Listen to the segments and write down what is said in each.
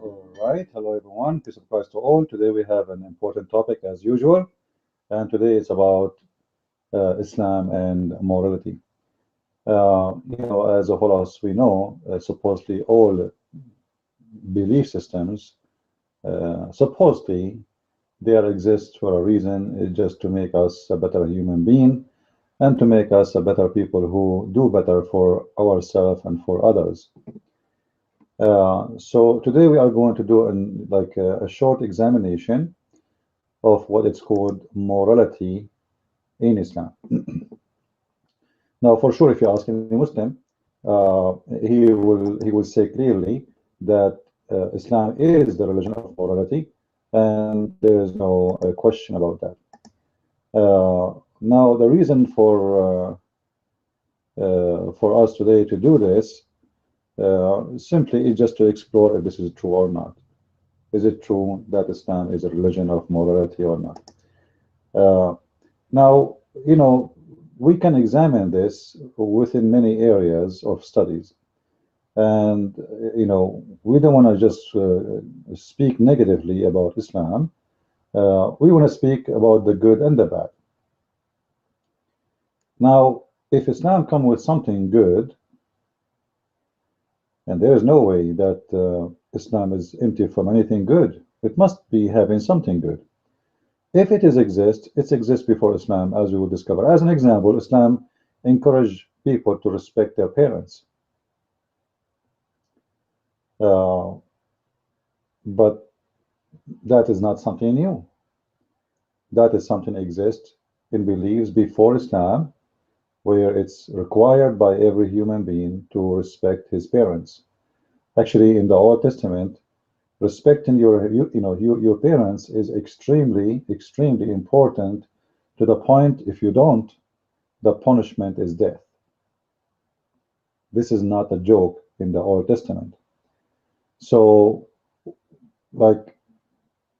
All right, hello everyone. Peace of Christ to all. Today we have an important topic as usual, and today it's about Islam and morality. As a whole, as we know, supposedly all belief systems, supposedly they exist for a reason, just to make us a better human being and to make us a better people who do better for ourselves and for others. So today we are going to do a short examination of what it's called morality in Islam. Now, for sure, if you ask any Muslim, he will say clearly that Islam is the religion of morality, and there is no question about that. Now, the reason for us today to do this simply is just to explore if this is true or not. Is it true that Islam is a religion of morality or not? Now, we can examine this within many areas of studies. And, we don't want to just speak negatively about Islam. We want to speak about the good and the bad. Now, if Islam comes with something good, and there is no way that Islam is empty from anything good. It must be having something good. If it exists before Islam, as we will discover. As an example, Islam encouraged people to respect their parents. But that is not something new. That is something that exists in beliefs before Islam, where it's required by every human being to respect his parents. Actually, in the Old Testament, respecting your parents is extremely important, to the point if you don't, the punishment is death. This is not a joke in the Old Testament. So,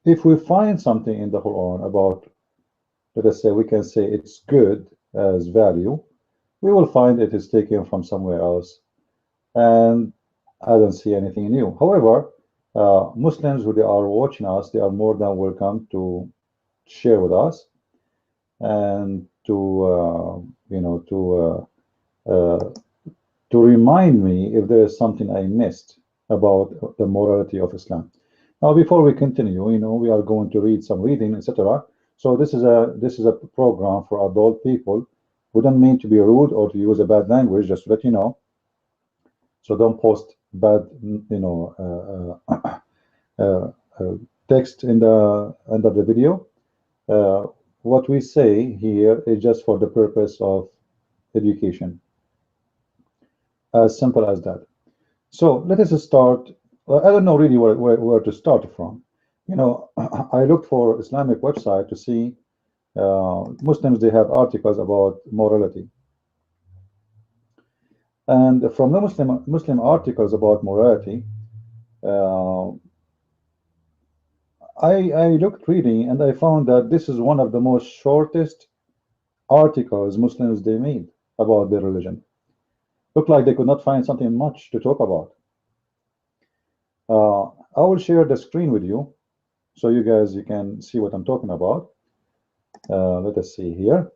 if we find something in the Quran about, let us say, we can say it's good as value, we will find it is taken from somewhere else, and I don't see anything new. However, Muslims who they are watching us, they are more than welcome to share with us and to remind me if there is something I missed about the morality of Islam. Now, before we continue, we are going to read some reading, etc. So this is a program for adult people. We don't mean to be rude or to use a bad language, just to let you know. So don't post bad, text in the end of the video. What we say here is just for the purpose of education. As simple as that. So let us start. I don't know really where to start from. I looked for Islamic website to see Muslims, they have articles about morality. And from the Muslim articles about morality, I looked reading, and I found that this is one of the most shortest articles Muslims they made about their religion. Looked like they could not find something much to talk about. I will share the screen with you, so you can see what I'm talking about. Let us see here.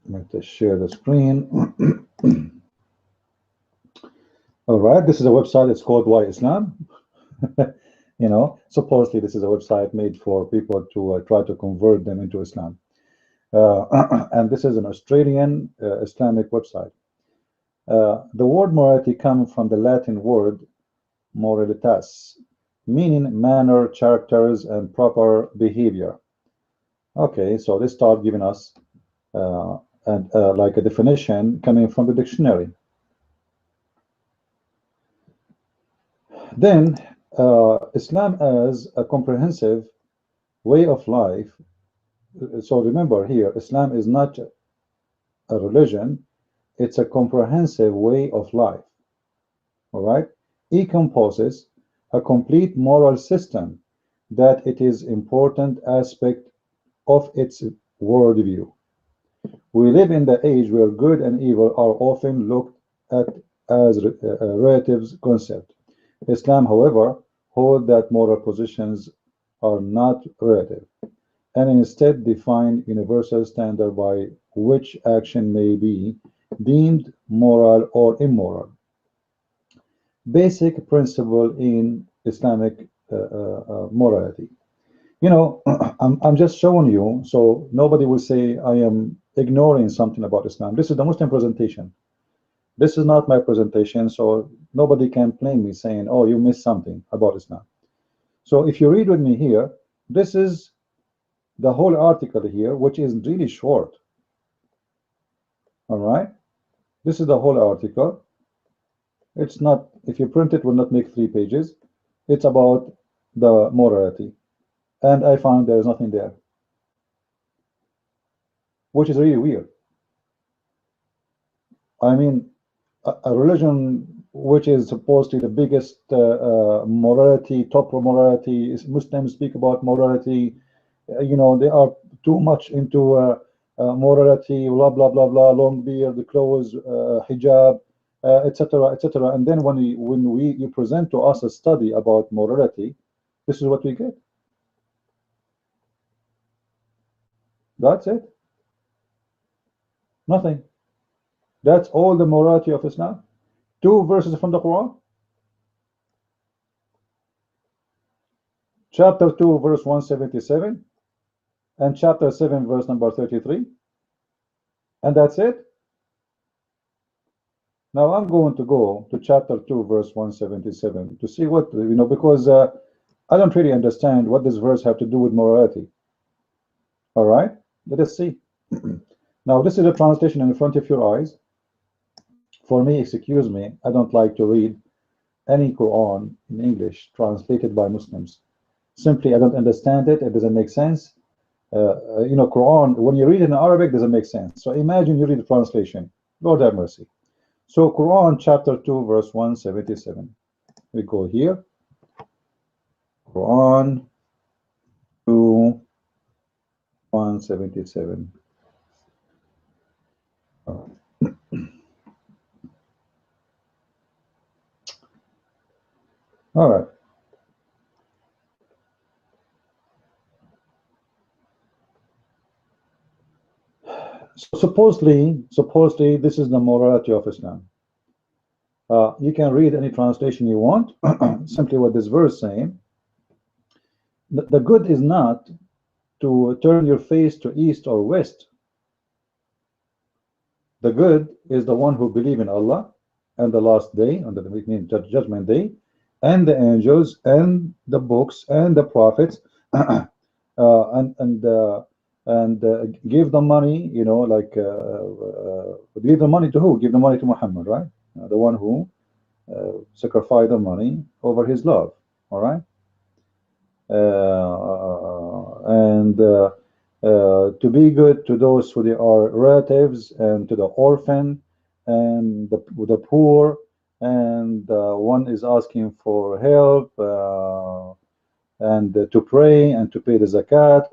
Let us share the screen. All right, this is a website. It's called Why Islam. Supposedly this is a website made for people to try to convert them into Islam. And this is an Australian Islamic website. The word morality comes from the Latin word moralitas, meaning manner, characters, and proper behavior. Okay, so they start giving us like a definition coming from the dictionary. Then Islam as a comprehensive way of life. So remember here, Islam is not a religion, it's a comprehensive way of life. All right? It composes a complete moral system that it is important aspect of its worldview. We live in the age where good and evil are often looked at as relatives concept. Islam, however, hold that moral positions are not relative, and instead define universal standard by which action may be deemed moral or immoral. Basic principle in Islamic morality. You know, I'm just showing you so nobody will say I am ignoring something about Islam. This is the Muslim presentation. This is not my presentation, so nobody can blame me saying, oh, you missed something about Islam. So if you read with me here, this is the whole article here, which is really short. All right, this is the whole article. It's not, if you print it, will not make 3 pages. It's about the morality, and I found there is nothing there, which is really weird. I mean, a religion which is supposedly the biggest morality, top morality, is Muslims speak about morality. You know, they are too much into morality, blah blah blah blah, long beard, the clothes, hijab, etc., etc. And then when you present to us a study about morality, this is what we get. That's it. Nothing. That's all the morality of Islam. 2 verses from the Quran. Chapter 2, verse 177, and chapter 7, verse number 33. And that's it. Now I'm going to go to chapter 2, verse 177 to see what, you know, because I don't really understand what this verse have to do with morality. All right, let us see. Now this is a translation in front of your eyes. For me, excuse me, I don't like to read any Quran in English translated by Muslims. Simply, I don't understand it. It doesn't make sense. You know, Quran, when you read it in Arabic, doesn't make sense. So imagine you read the translation. Lord have mercy. So Quran chapter 2, verse 177. We go here. Quran 2, 177. All right. So supposedly, this is the morality of Islam. You can read any translation you want. Simply what this verse saying. The good is not to turn your face to east or west. The good is the one who believes in Allah and the last day, on the judgment day, and the angels and the books and the prophets, and give the money, you know, like give the money to who? Give the money to Muhammad, right? The one who sacrificed the money over his love. All right, to be good to those who they are relatives, and to the orphan, and the poor, and one is asking for help, and to pray and to pay the zakat,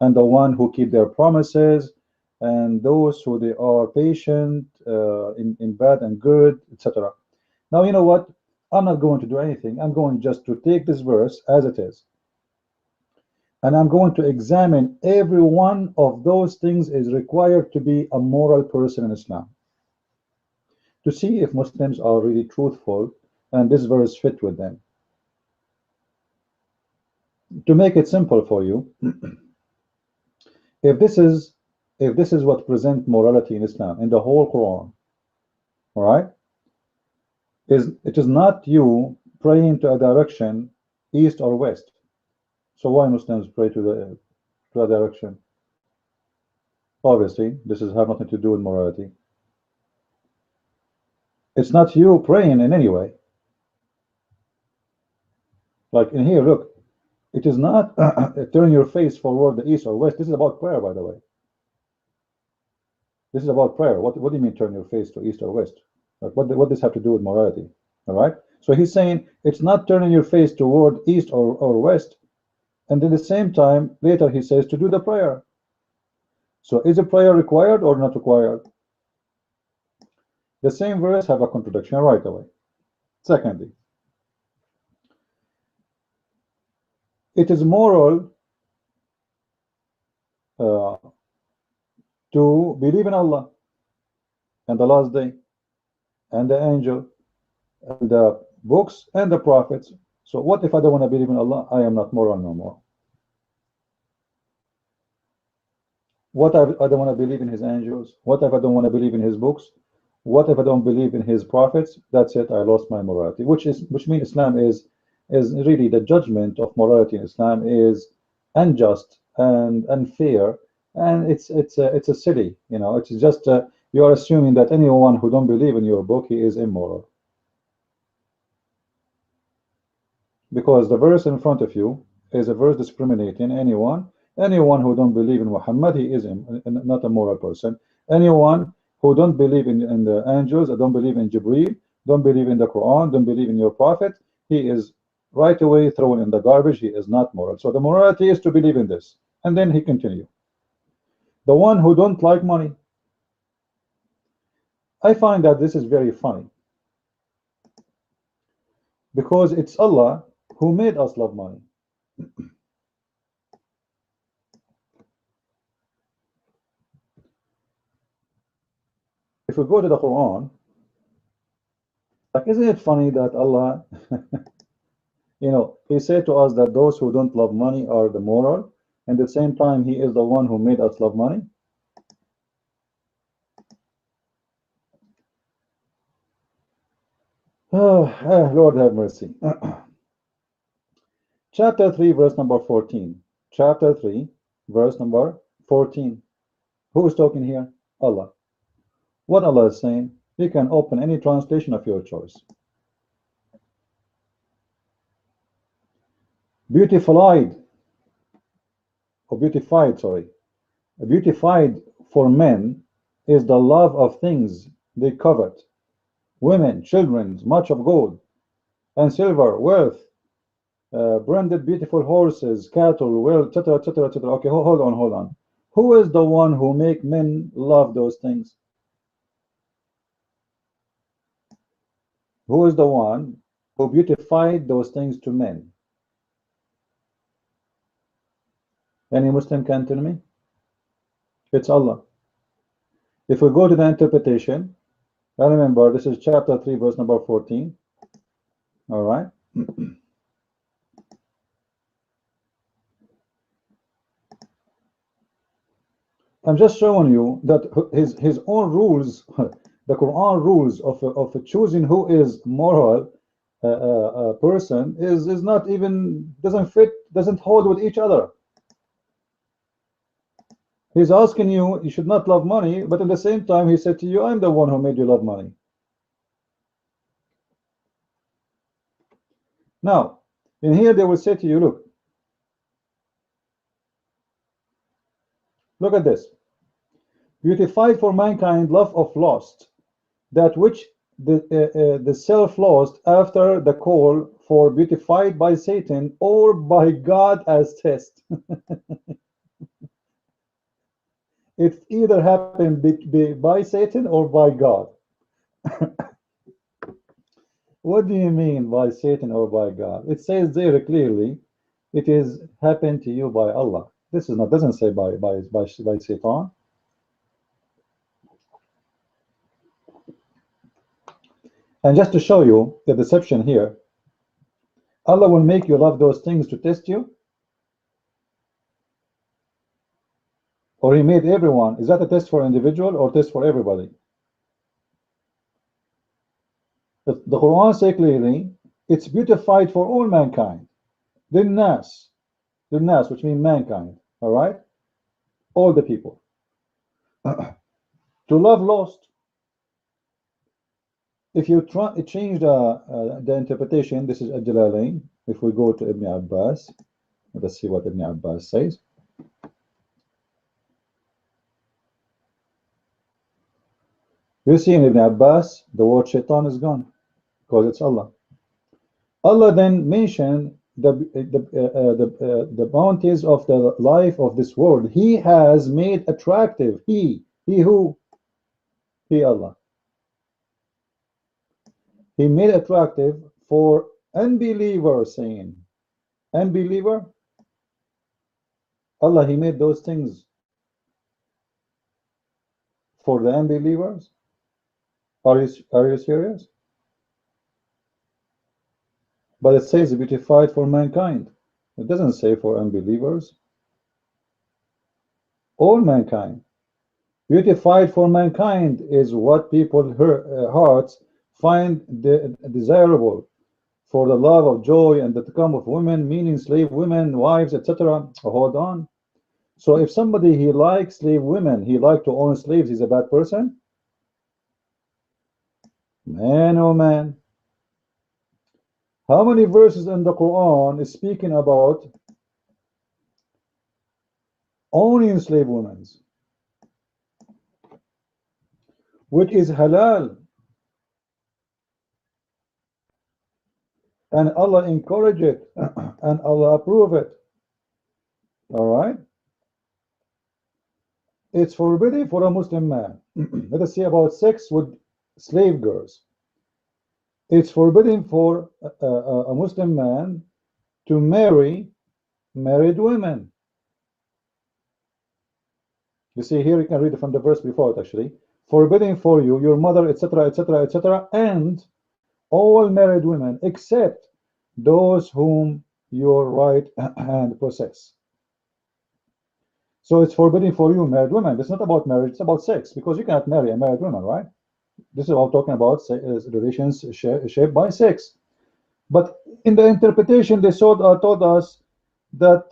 and the one who keep their promises, and those who they are patient in bad and good, etc. Now, you know what? I'm not going to do anything. I'm going just to take this verse as it is, and I'm going to examine every one of those things is required to be a moral person in Islam, to see if Muslims are really truthful and this verse fit with them. To make it simple for you, if this is what present morality in Islam in the whole Quran, all right, it is not you praying to a direction east or west. So why Muslims pray to a direction? Obviously, this have nothing to do with morality. It's not you praying in any way. Like in here, look, it is not turn your face forward the east or west. This is about prayer, by the way. This is about prayer. What do you mean turn your face to east or west? Like what does have to do with morality? All right. So he's saying it's not turning your face toward east or west, and at the same time later he says to do the prayer. So is a prayer required or not required? The same verse have a contradiction right away. Secondly, it is moral to believe in Allah and the last day and the angel and the books and the prophets. So what if I don't want to believe in Allah? I am not moral no more. What if I don't want to believe in his angels? What if I don't want to believe in his books? What if I don't believe in his prophets? That's it, I lost my morality. Which means Islam is really the judgment of morality in Islam is unjust and unfair, and it's a silly, you know, it's just you are assuming that anyone who don't believe in your book, he is immoral. Because the verse in front of you is a verse discriminating anyone who don't believe in Muhammad, he is not a moral person. Anyone who don't believe in the angels, or don't believe in Jibreel, don't believe in the Quran, don't believe in your prophet, he is right away thrown in the garbage. He is not moral. So the morality is to believe in this. And then he continue. The one who don't like money. I find that this is very funny, because it's Allah who made us love money. If we go to the Quran, like, isn't it funny that Allah, you know, he said to us that those who don't love money are the moral, and at the same time he is the one who made us love money. Lord have mercy. Chapter 3, verse number 14. Chapter 3, verse number 14. Who is talking here? Allah. What Allah is saying, you can open any translation of your choice. Beautified, sorry. Beautified for men is the love of things they covet. Women, children, much of gold and silver, wealth, branded beautiful horses, cattle, wealth, etc., etc., etc. Okay, hold on. Who is the one who make men love those things? Who is the one who beautified those things to men? Any Muslim can tell me? It's Allah. If we go to the interpretation, I remember this is chapter 3, verse number 14. All right. I'm just showing you that his own rules, the Quran rules of choosing who is moral person is not even, doesn't hold with each other. He's asking you, you should not love money, but at the same time he said to you, I'm the one who made you love money. Now in here they will say to you, look at this. Beautified for mankind love of lost, that which the self lost after the call for beautified by Satan or by God as test. It either happened by Satan or by God. What do you mean by Satan or by God? It says there clearly, it is happened to you by Allah. This is not, doesn't say by Satan. And just to show you the deception here, Allah will make you love those things to test you, or he made everyone. Is that a test for individual or test for everybody? The Quran says clearly, it's beautified for all mankind. The nas, which means mankind, all right? All the people. To love lost. If you change the interpretation, this is Al-Jalalain. If we go to Ibn Abbas, let's see what Ibn Abbas says. You see in Ibn Abbas, the word shaitan is gone, because it's Allah. Allah then mentioned the bounties of the life of this world. He has made attractive. He who? He, Allah. He made attractive for unbelievers, saying, unbeliever, Allah, He made those things for the unbelievers. Are you serious? But it says beautified for mankind. It doesn't say for unbelievers. All mankind. Beautified for mankind is what people hearts find desirable for the love of joy and the come of women, meaning slave women, wives, etc. Hold on. So if somebody he likes slave women, he like to own slaves, he's a bad person? Man, oh man. How many verses in the Quran is speaking about owning slave women, which is halal, and Allah encourage it and Allah approve it? All right, it's forbidden for a Muslim man. Let us see about sex with slave girls. It's forbidden for a Muslim man to marry married women. You see here, you can read it from the verse before it actually. Forbidden for you, your mother, etc., etc., etc., and all married women except those whom your right hand possess. So it's forbidden for you married women. It's not about marriage, it's about sex, because you cannot marry a married woman, right? This is what I'm talking about, relations shaped by sex. But in the interpretation, they told us that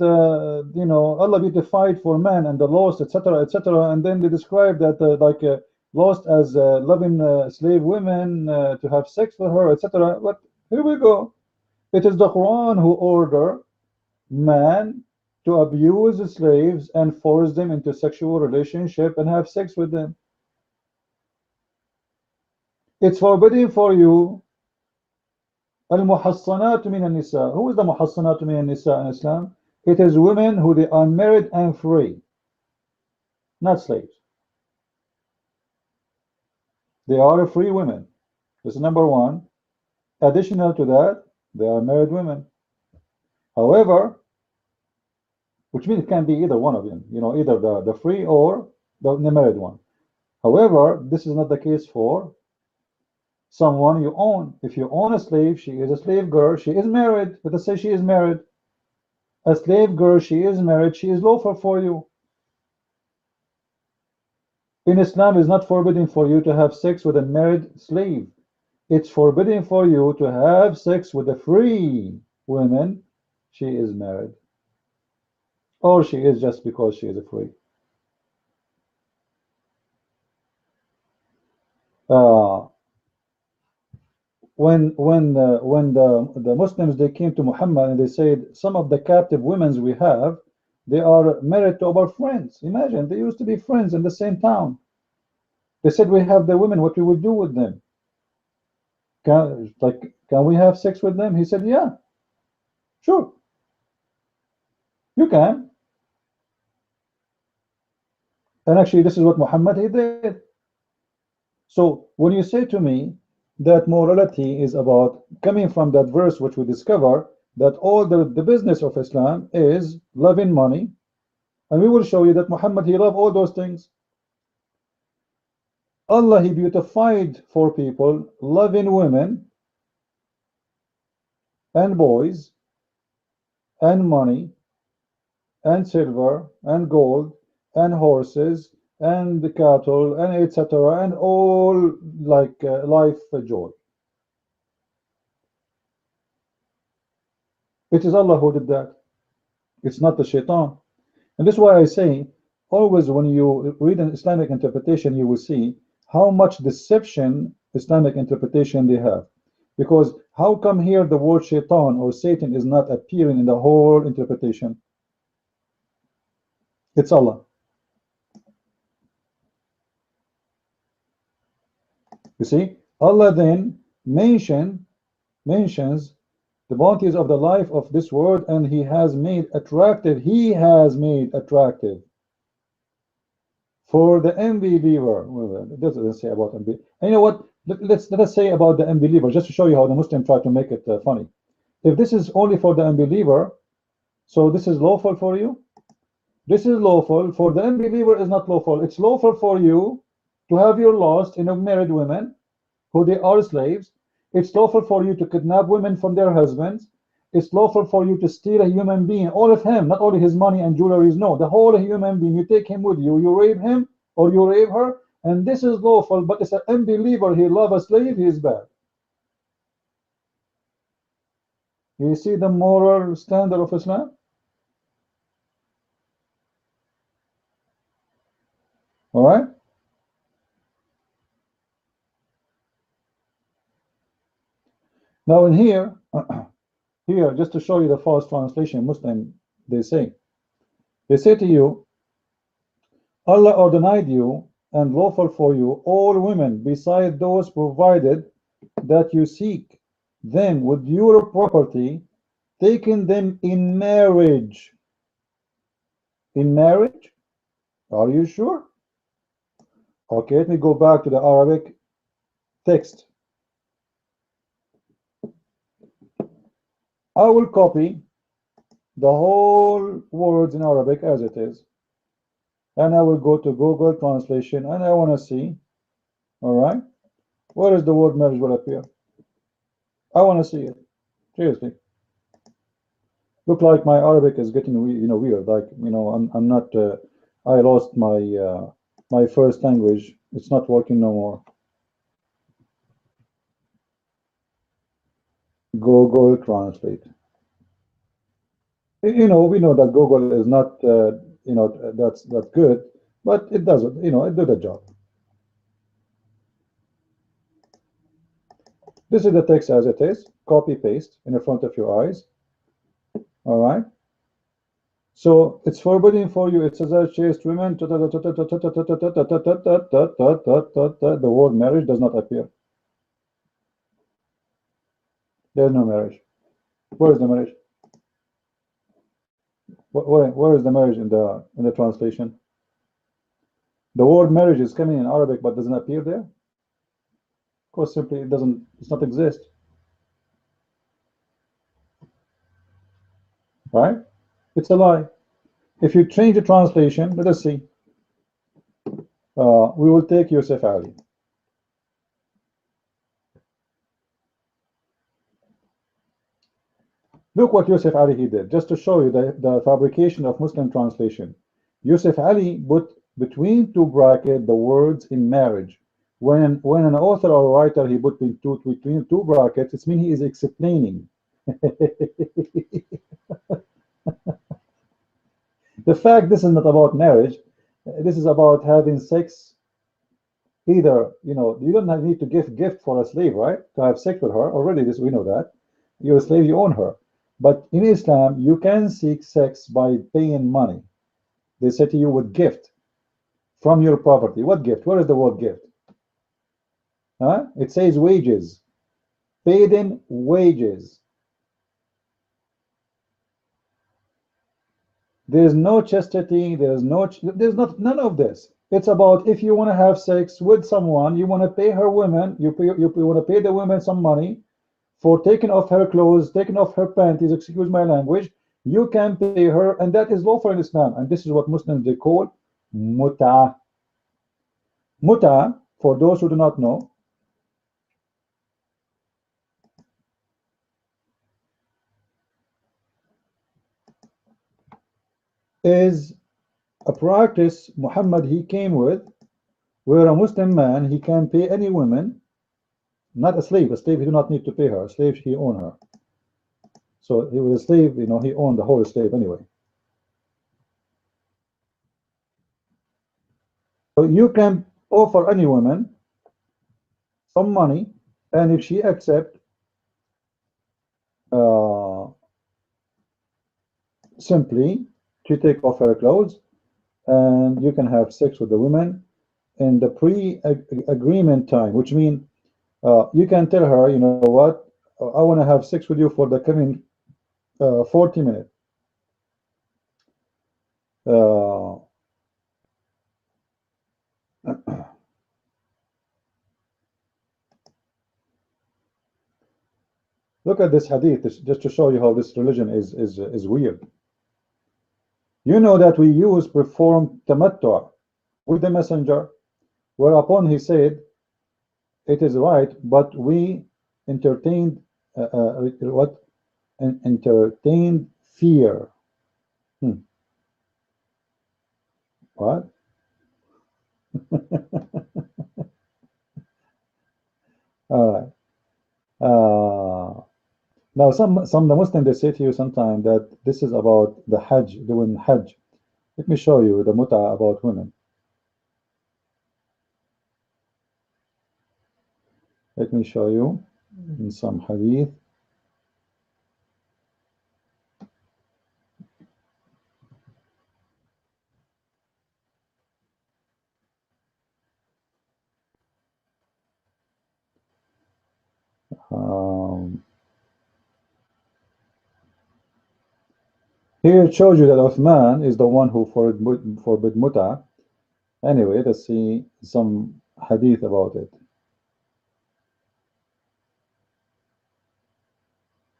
you know, Allah beautified for man and the lost, etc., etc., and then they describe that lost as loving slave women to have sex with her, etc. But here we go. It is the Quran who order man to abuse the slaves and force them into sexual relationship and have sex with them. It's forbidden for you. Al-Muhassanat min al-Nisa. Who is the Muhassanat min al-Nisa in Islam? It is women who they are married and free, not slaves. They are free women. This is number one. Additional to that, they are married women. However, which means it can be either one of them, you know, either the free or the married one. However, this is not the case for someone you own. If you own a slave, she is a slave girl, she is married. Let us say she is married. A slave girl, she is married, she is lawful for you. In Islam, it's not forbidden for you to have sex with a married slave. It's forbidden for you to have sex with a free woman. She is married, or she is just because she is a free. When the Muslims, they came to Muhammad and they said, some of the captive women we have, they are married to our friends. Imagine, they used to be friends in the same town. They said, we have the women, what we will do with them? Can we have sex with them? He said, yeah, sure, you can. And actually, this is what Muhammad he did. So when you say to me that morality is about coming from that verse, which we discover that all the business of Islam is loving money, and we will show you that Muhammad, he loved all those things. Allah, he beautified for people loving women and boys and money and silver and gold and horses and the cattle and etc., and all like life joy. It is Allah who did that. It's not the shaitan. And this is why I say, always when you read an Islamic interpretation, you will see how much deception Islamic interpretation they have. Because how come here the word shaitan or Satan is not appearing in the whole interpretation? It's Allah. You see, Allah then mentions The bounties of the life of this world, and he has made attractive, for the unbeliever. Well, it doesn't say about unbeliever. And you know what? Let us say about the unbeliever, just to show you how the Muslim try to make it funny. If this is only for the unbeliever, so this is lawful for you. This is lawful. For the unbeliever is not lawful. It's lawful for you to have your lust in a married women who they are slaves. It's lawful for you to kidnap women from their husbands. It's lawful for you to steal a human being, all of him, not only his money and jewelries, no, the whole human being. You take him with you, you rape him or you rape her, and this is lawful, but it's an unbeliever, he loves a slave, he is bad. You see the moral standard of Islam? All right? Now in here, here, just to show you the false translation, Muslim, they say to you, Allah ordained you and lawful for you all women beside those provided that you seek them with your property, taking them in marriage. In marriage? Are you sure? Okay, let me go back to the Arabic text. I will copy the whole words in Arabic as it is, and I will go to Google Translation, and I want to see, all right, where is the word marriage will appear. I want to see it, seriously. Look like my Arabic is getting weird, like I'm not I lost my my first language. It's not working no more. Google Translate. We know that Google is not that's good, but it doesn't, it did the job. This is the text as it is, copy paste in the front of your eyes. All right, so it's forbidden for you, it says chaste women, the word marriage does not appear. There's no marriage. Where is the marriage? Where is the marriage in the translation? The word marriage is coming in Arabic but doesn't appear there. Of course, simply it does not exist. Right? It's a lie. If you change the translation, let us see. We will take Yusuf Ali. Look what Yusuf Ali he did, just to show you the fabrication of Muslim translation. Yusuf Ali put between two brackets the words in marriage. When an author or writer he put between two brackets, it means he is explaining. The fact this is not about marriage, this is about having sex. Either you don't need to give gift for a slave, right? To have sex with her already. This we know that you're a slave, you own her. But in Islam, you can seek sex by paying money. They say to you with gift from your property. What gift? Where is the word gift? Huh? It says wages. Paid in wages. There's no chastity. There's none of this. It's about if you want to have sex with someone, you want to pay her women. You want to pay the women some money for taking off her clothes, taking off her panties, excuse my language, you can pay her, and that is lawful in Islam. And this is what Muslims they call muta. Muta, for those who do not know, is a practice Muhammad he came with, where a Muslim man he can pay any woman, not a slave. A slave he do not need to pay her. A slave he own her. So he was a slave, he owned the whole slave anyway. So you can offer any woman some money, and if she accept, simply to take off her clothes, and you can have sex with the woman in the pre-agreement time, which means you can tell her, you know what, I want to have sex with you for the coming 40 minutes. Look at this hadith, just to show you how this religion is weird. You know that we perform tamattu' with the messenger, whereupon he said it is right, but we entertained entertained fear. What? All right. Now some the Muslims, they say to you sometimes that this is about the Hajj, doing Hajj. Let me show you the muta about women. Let me show you in some hadith. Here it shows you that Uthman is the one who forbid muta. Anyway, let's see some hadith about it.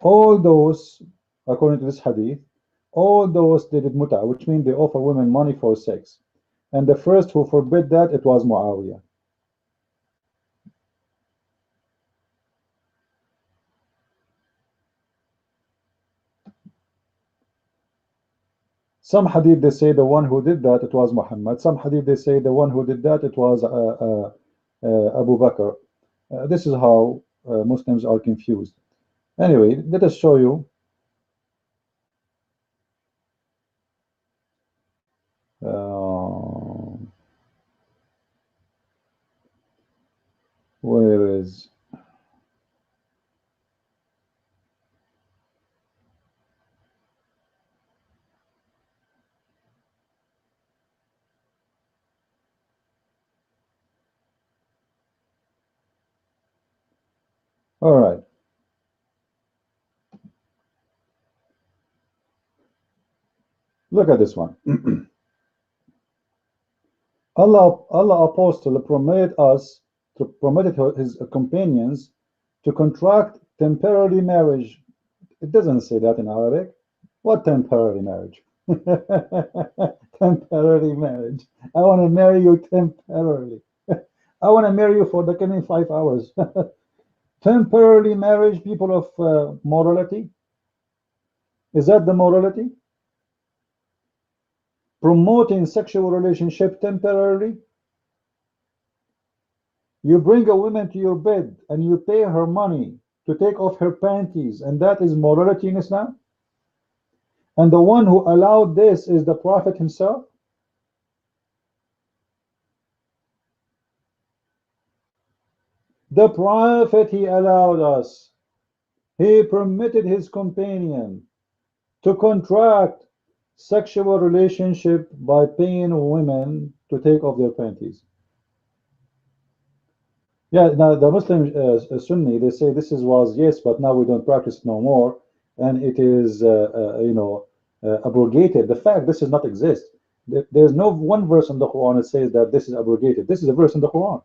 All those, according to this hadith, all those they did muta, which means they offer women money for sex. And the first who forbid that, it was Muawiyah. Some hadith they say the one who did that, it was Muhammad. Some hadith they say the one who did that, it was Abu Bakr. This is how Muslims are confused. Anyway, let us show you. Where is? All right. Look at this one. Allah apostle permitted his companions to contract temporary marriage. It doesn't say that in Arabic. What temporary marriage? Temporary marriage. I want to marry you temporarily. I want to marry you for the coming 5 hours. Temporary marriage, people of morality. Is that the morality? Promoting sexual relationship temporarily? You bring a woman to your bed and you pay her money to take off her panties, and that is morality in Islam? And the one who allowed this is the Prophet himself? The Prophet, he allowed us. He permitted his companion to contract sexual relationship by paying women to take off their panties. Yeah, now the Muslim Sunni, they say this was yes, but now we don't practice no more, and it is abrogated. The fact this does not exist. There's no one verse in the Quran that says that this is abrogated. This is a verse in the Quran.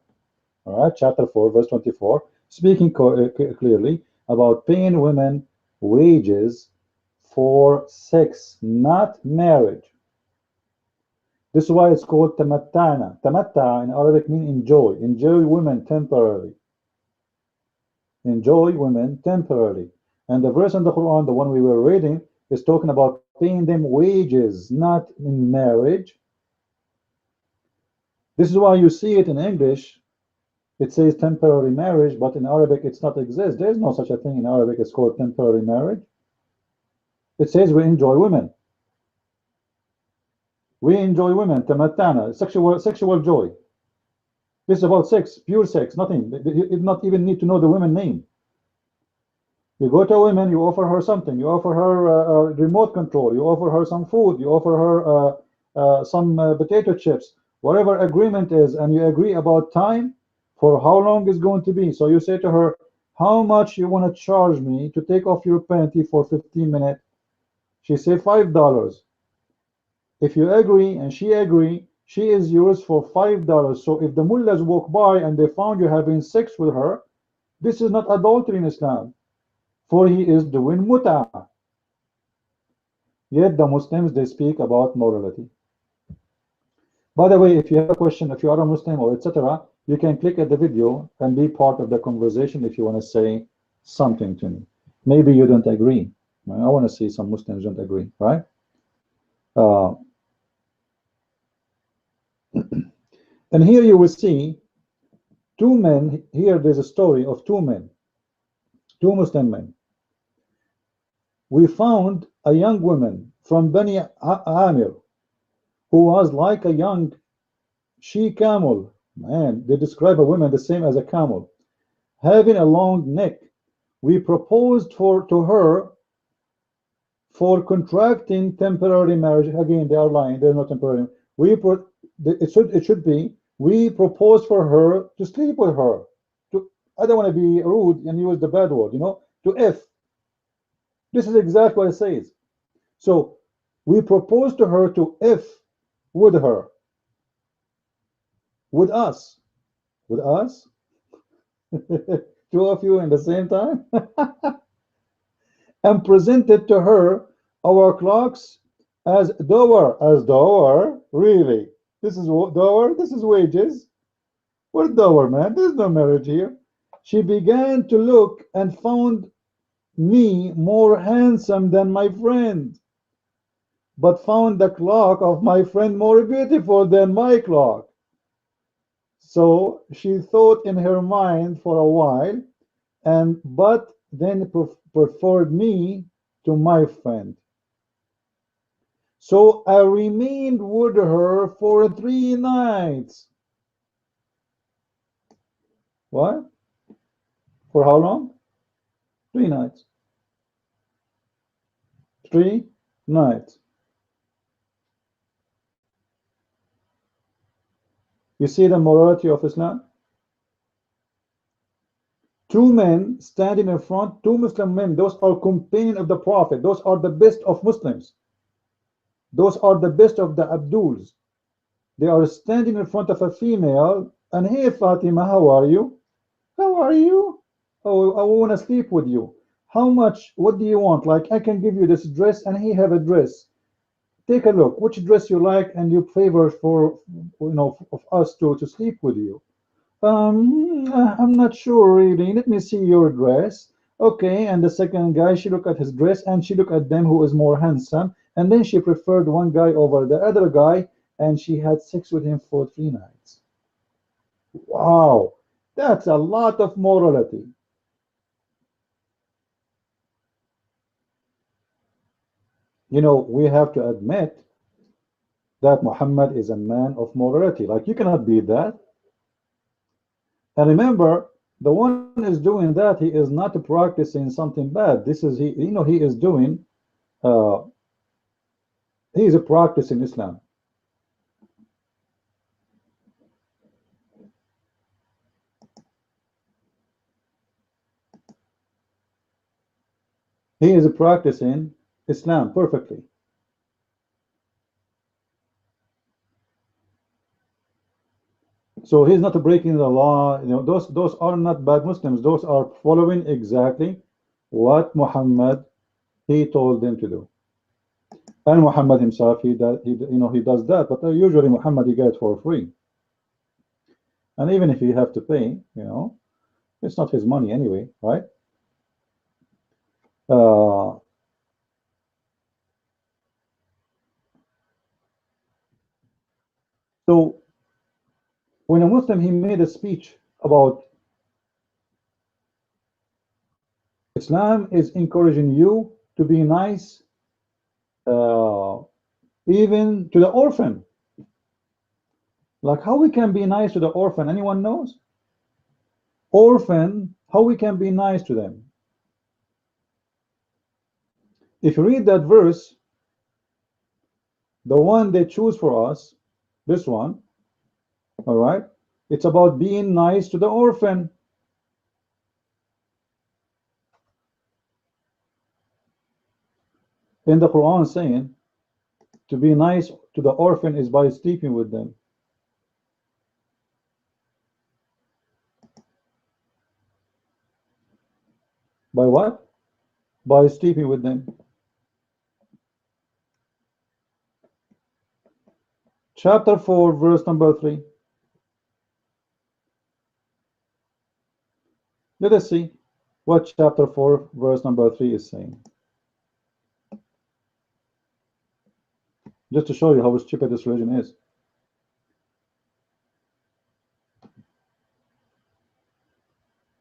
All right, chapter 4, verse 24, speaking clearly about paying women wages for sex, not marriage. This is why it's called tamatta'na. Tamatta in Arabic means enjoy. Enjoy women temporarily. Enjoy women temporarily. And the verse in the Quran, the one we were reading, is talking about paying them wages, not in marriage. This is why you see it in English. It says temporary marriage, but in Arabic it's not exist. There is no such a thing in Arabic. It's called temporary marriage. It says we enjoy women. We enjoy women, tamattana, sexual joy. This is about sex, pure sex, nothing. You do not even need to know the woman name. You go to a woman, you offer her something. You offer her remote control. You offer her some food. You offer her some potato chips. Whatever agreement is, and you agree about time for how long it's going to be. So you say to her, how much you want to charge me to take off your panty for 15 minutes? She said $5. If you agree and she agree, she is yours for $5. So if the mullahs walk by and they found you having sex with her, this is not adultery in Islam, for he is doing mut'ah. Yet the Muslims, they speak about morality. By the way, if you have a question, if you are a Muslim or etc., you can click at the video and be part of the conversation if you want to say something to me. Maybe you don't agree. I want to see some Muslims don't agree, right? And here you will see two men. Here there's a story of two men, two Muslim men. We found a young woman from Bani Amir who was like a young she-camel. Man, they describe a woman the same as a camel, having a long neck. We proposed to her for contracting temporary marriage. Again, they are lying. They're not temporary. It should be we proposed for her to sleep with her. I don't want to be rude and use the bad word, to F. This is exactly what it says. So we proposed to her to F with her, with us, two of you in the same time, and presented to her our clocks as Dawah, really. This is Dawah, this is wages. What Dawah, man? There's no marriage here. She began to look and found me more handsome than my friend, but found the clock of my friend more beautiful than my clock. So she thought in her mind for a while, but then preferred me to my friend. So I remained with her for 3 nights. What? For how long? 3 nights. 3 nights. You see the morality of Islam? Two men standing in front, two Muslim men, those are companions of the Prophet. Those are the best of Muslims. Those are the best of the Abduls. They are standing in front of a female, and hey Fatima, how are you? How are you? Oh, I want to sleep with you. How much? What do you want? Like, I can give you this dress, and he have a dress. Take a look. Which dress you like, and you favor for of us to sleep with you. I'm not sure really. Let me see your dress. Okay, and the second guy, she looked at his dress and she looked at them who is more handsome, and then she preferred one guy over the other guy, and she had sex with him for 3 nights. Wow, that's a lot of morality. We have to admit that Muhammad is a man of morality. Like, you cannot beat that. And remember, the one is doing that, he is not practicing something bad. This is he is doing he is practicing Islam. He is practicing Islam perfectly. So he's not breaking the law. Those are not bad Muslims. Those are following exactly what Muhammad he told them to do. And Muhammad himself, he does that. But usually Muhammad, he gets it for free. And even if you have to pay, it's not his money anyway, right? So when a Muslim, he made a speech about Islam is encouraging you to be nice, even to the orphan. Like, how we can be nice to the orphan? Anyone knows? Orphan, how we can be nice to them? If you read that verse, the one they choose for us, this one, all right, it's about being nice to the orphan. in the Quran saying to be nice to the orphan is by sleeping with them. By what? By sleeping with them. Chapter 4, verse number 3. Let us see what chapter 4, verse number 3 is saying. Just to show you how stupid this religion is.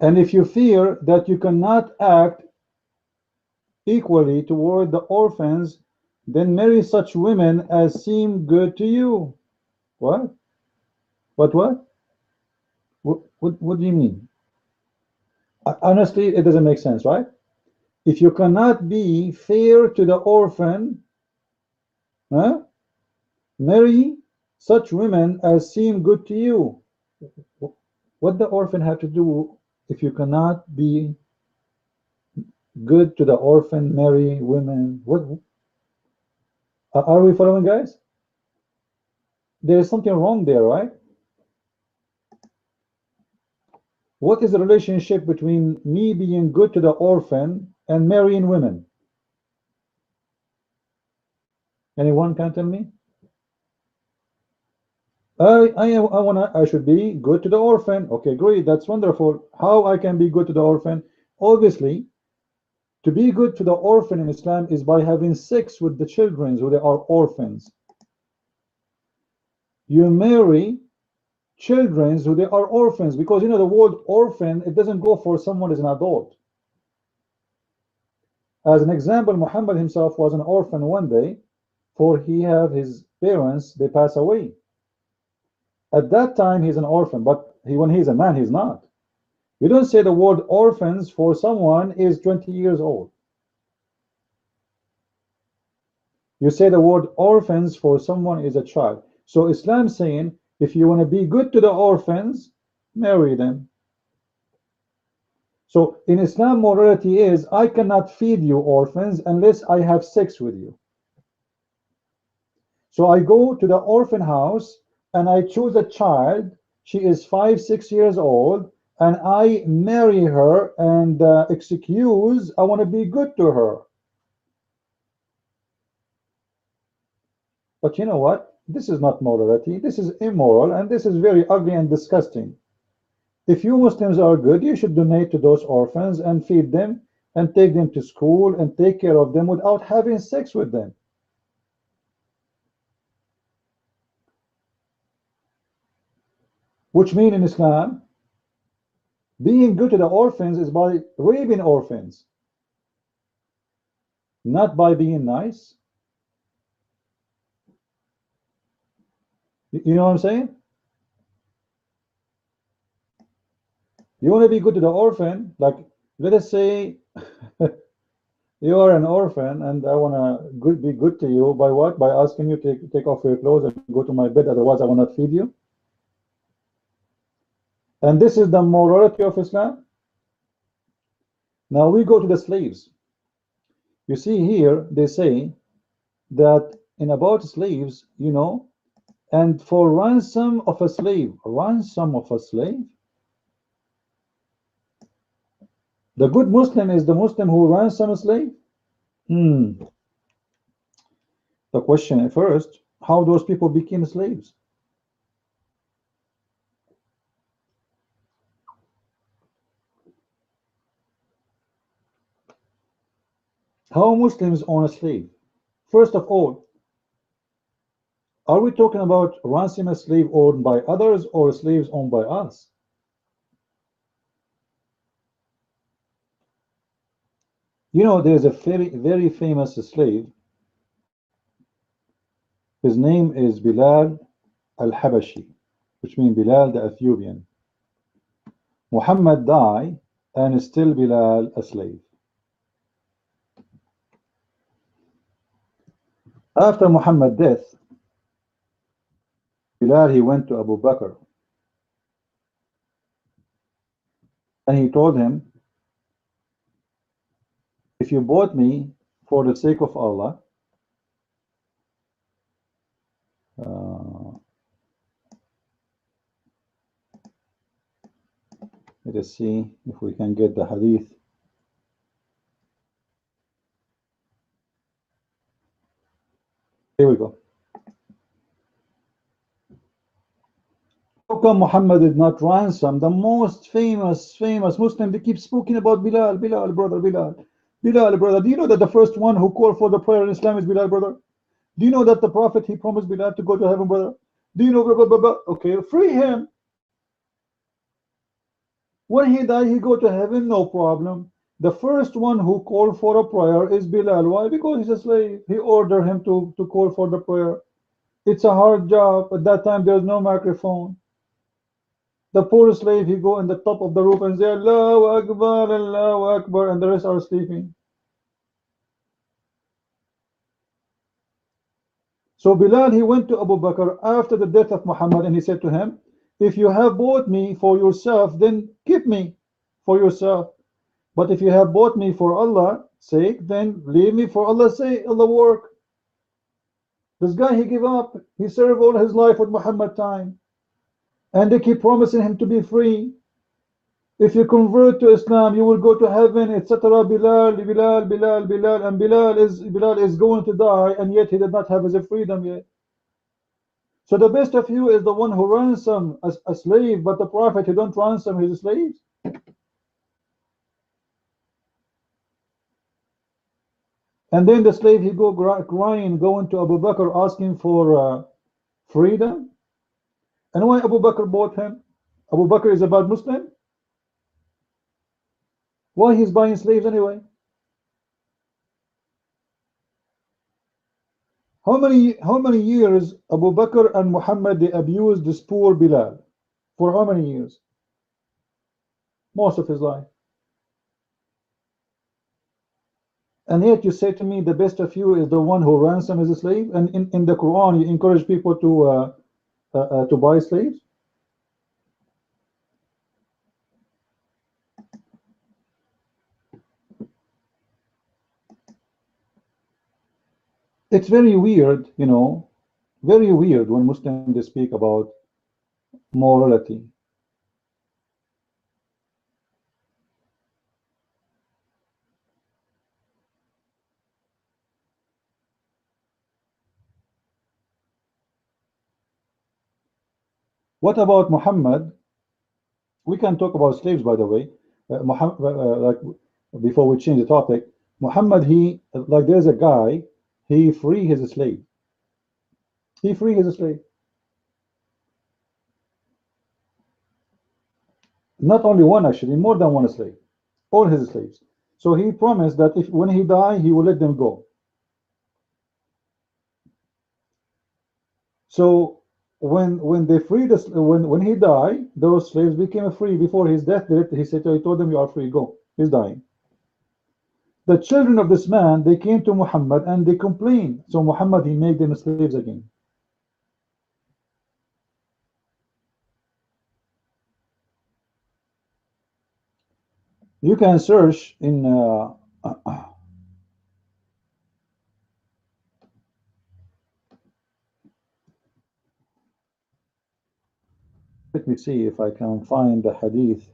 And if you fear that you cannot act equally toward the orphans, then marry such women as seem good to you. What? What? What do you mean? Honestly, it doesn't make sense, right? If you cannot be fair to the orphan, marry such women as seem good to you. What the orphan have to do if you cannot be good to the orphan, marry women? What are we following, guys? There is something wrong there, right? What is the relationship between me being good to the orphan and marrying women? Anyone can tell me? I should be good to the orphan. Okay, great, that's wonderful. How I can be good to the orphan? Obviously, to be good to the orphan in Islam is by having sex with the children who they are orphans. You marry children who they are orphans, because you know the word orphan, it doesn't go for someone as an adult. As an example, Muhammad himself was an orphan one day, for he had his parents, they pass away. At that time he's an orphan, but when he's a man, he's not. You don't say the word orphans for someone is 20 years old. You say the word orphans for someone is a child. So Islam saying, if you want to be good to the orphans, marry them. So in Islam, morality is, I cannot feed you orphans unless I have sex with you. So I go to the orphan house and I choose a child. She is 5, 6 years old, and I marry her and excuse I want to be good to her. But you know what? This is not morality. This is immoral, and this is very ugly and disgusting. If you Muslims are good, you should donate to those orphans and feed them and take them to school and take care of them without having sex with them. Which means in Islam, being good to the orphans is by raping orphans, not by being nice. You know what I'm saying? You want to be good to the orphan, like let us say you are an orphan and I want to be good to you by what? By asking you to take off your clothes and go to my bed, otherwise I will not feed you. And this is the morality of Islam. Now we go to the slaves. You see here they say that in about slaves, you know, and for ransom of a slave, the good Muslim is the Muslim who ransoms a slave. The question at first, how those people became slaves? How Muslims own a slave? First of all, are we talking about ransom a slave owned by others or slaves owned by us? You know, there's a very famous slave. His name is Bilal al-Habashi, which means Bilal the Ethiopian. Muhammad died and still Bilal a slave. After Muhammad's death, Bilal, he went to Abu Bakr and he told him, if you bought me for the sake of Allah, uh, let us see if we can get the hadith. Here we go. How come Muhammad did not ransom the most famous Muslim? They keep speaking about Bilal, brother, Bilal, brother. Do you know that the first one who called for the prayer in Islam is Bilal, brother? Do you know that the Prophet, he promised Bilal to go to heaven, brother? Do you know, blah, blah, blah, blah. Okay, free him. When he died, he go to heaven, no problem. The first one who called for a prayer is Bilal. Why? Because he's a slave. He ordered him to call for the prayer. It's a hard job. At that time, there's no microphone. The poor slave, he go in the top of the roof and say, Allahu Akbar, and the rest are sleeping. So Bilal, he went to Abu Bakr after the death of Muhammad, and he said to him, if you have bought me for yourself, then keep me for yourself. But if you have bought me for Allah's sake, then leave me for Allah's sake, Allah work. This guy, he gave up. He served all his life with Muhammad time. And they keep promising him to be free. If you convert to Islam, you will go to heaven, etc. Bilal, and Bilal is going to die, and yet he did not have his freedom yet. So the best of you is the one who ransom a slave, but the Prophet, he don't ransom his slaves. And then the slave, he go crying, going to Abu Bakr, asking for freedom. And why Abu Bakr bought him? Abu Bakr is a bad Muslim? Why he's buying slaves anyway? How many years Abu Bakr and Muhammad, they abused this poor Bilal? For how many years? Most of his life. And yet you say to me, the best of you is the one who ransom as a slave? And in the Quran, you encourage people to buy slaves? It's very weird, you know, very weird when Muslims, they speak about morality. What about Muhammad? We can talk about slaves, by the way. Muhammad, like before we change the topic, Muhammad, he, like, there's a guy, he free his slave. He free his slave. Not only one, actually, more than one slave. All his slaves. So he promised that if when he die, he will let them go. So when they freed us, when he died, those slaves became free. Before his death, he said, he told them, you are free, go. He's dying. The children of this man, they came to Muhammad and they complained. So Muhammad, he made them slaves again. You can search in let me see if I can find the hadith.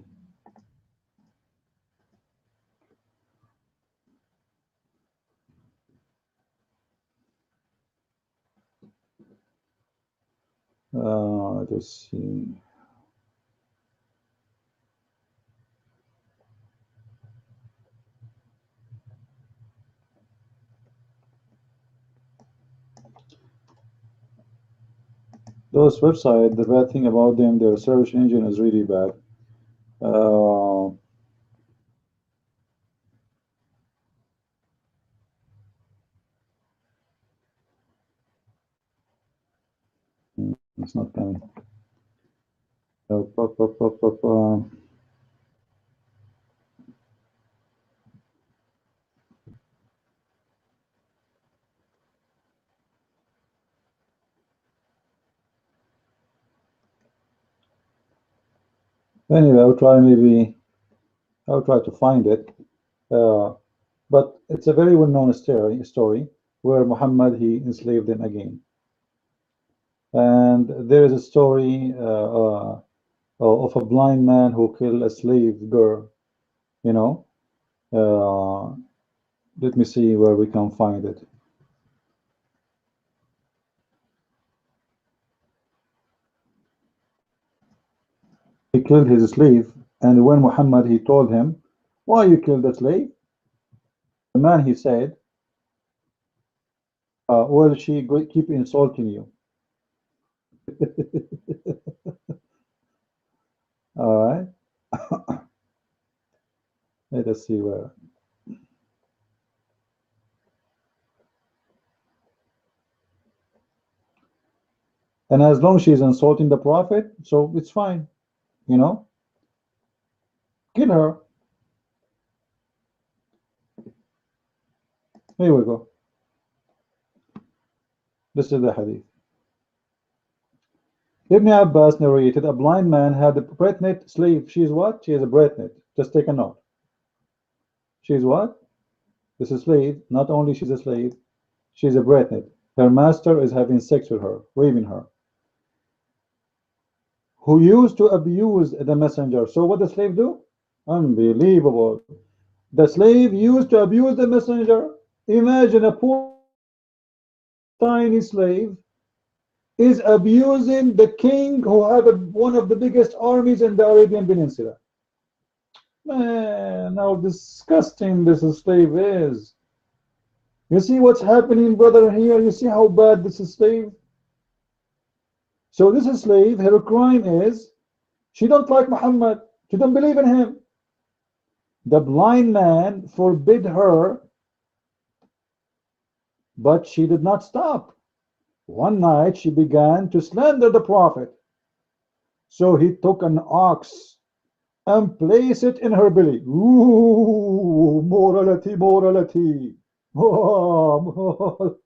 Let's see. Those websites, the bad thing about them, their search engine is really bad. It's not coming. Anyway, I'll try to find it. but it's a very well-known story where Muhammad, he enslaved them again. And there is a story of a blind man who killed a slave girl, you know. Let me see where we can find it. He killed his slave, and when Muhammad, he told him, why you killed the slave? The man, he said, well, she keep insulting you. All right. Let us see where. And as long as she's insulting the Prophet, so it's fine, you know. Kill her. Here we go. This is the hadith. Ibn Abbas narrated, a blind man had a pregnant slave. She is what? She is a pregnant. Just take a note. She is what? This is a slave. Not only she's a slave, she's a pregnant. Her master is having sex with her, raping her. Who used to abuse the messenger. So what the slave do? Unbelievable. The slave used to abuse the messenger. Imagine a poor tiny slave is abusing the king who had one of the biggest armies in the Arabian Peninsula. Man, how disgusting this slave is. You see what's happening, brother, here? You see how bad this slave? So this slave, her crime is, she don't like Muhammad. She don't believe in him. The blind man forbid her, but she did not stop. One night she began to slander the Prophet. So he took an ox and placed it in her belly. Ooh, morality, morality. Oh,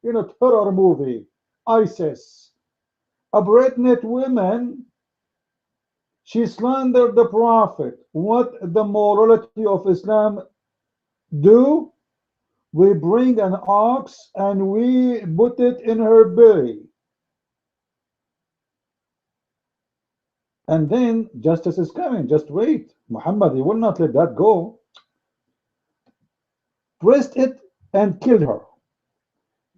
in a terror movie, ISIS. A pregnant woman, she slandered the Prophet. What the morality of Islam do? We bring an ox and we put it in her belly. And then justice is coming. Just wait. Muhammad, he will not let that go. Pressed it and killed her.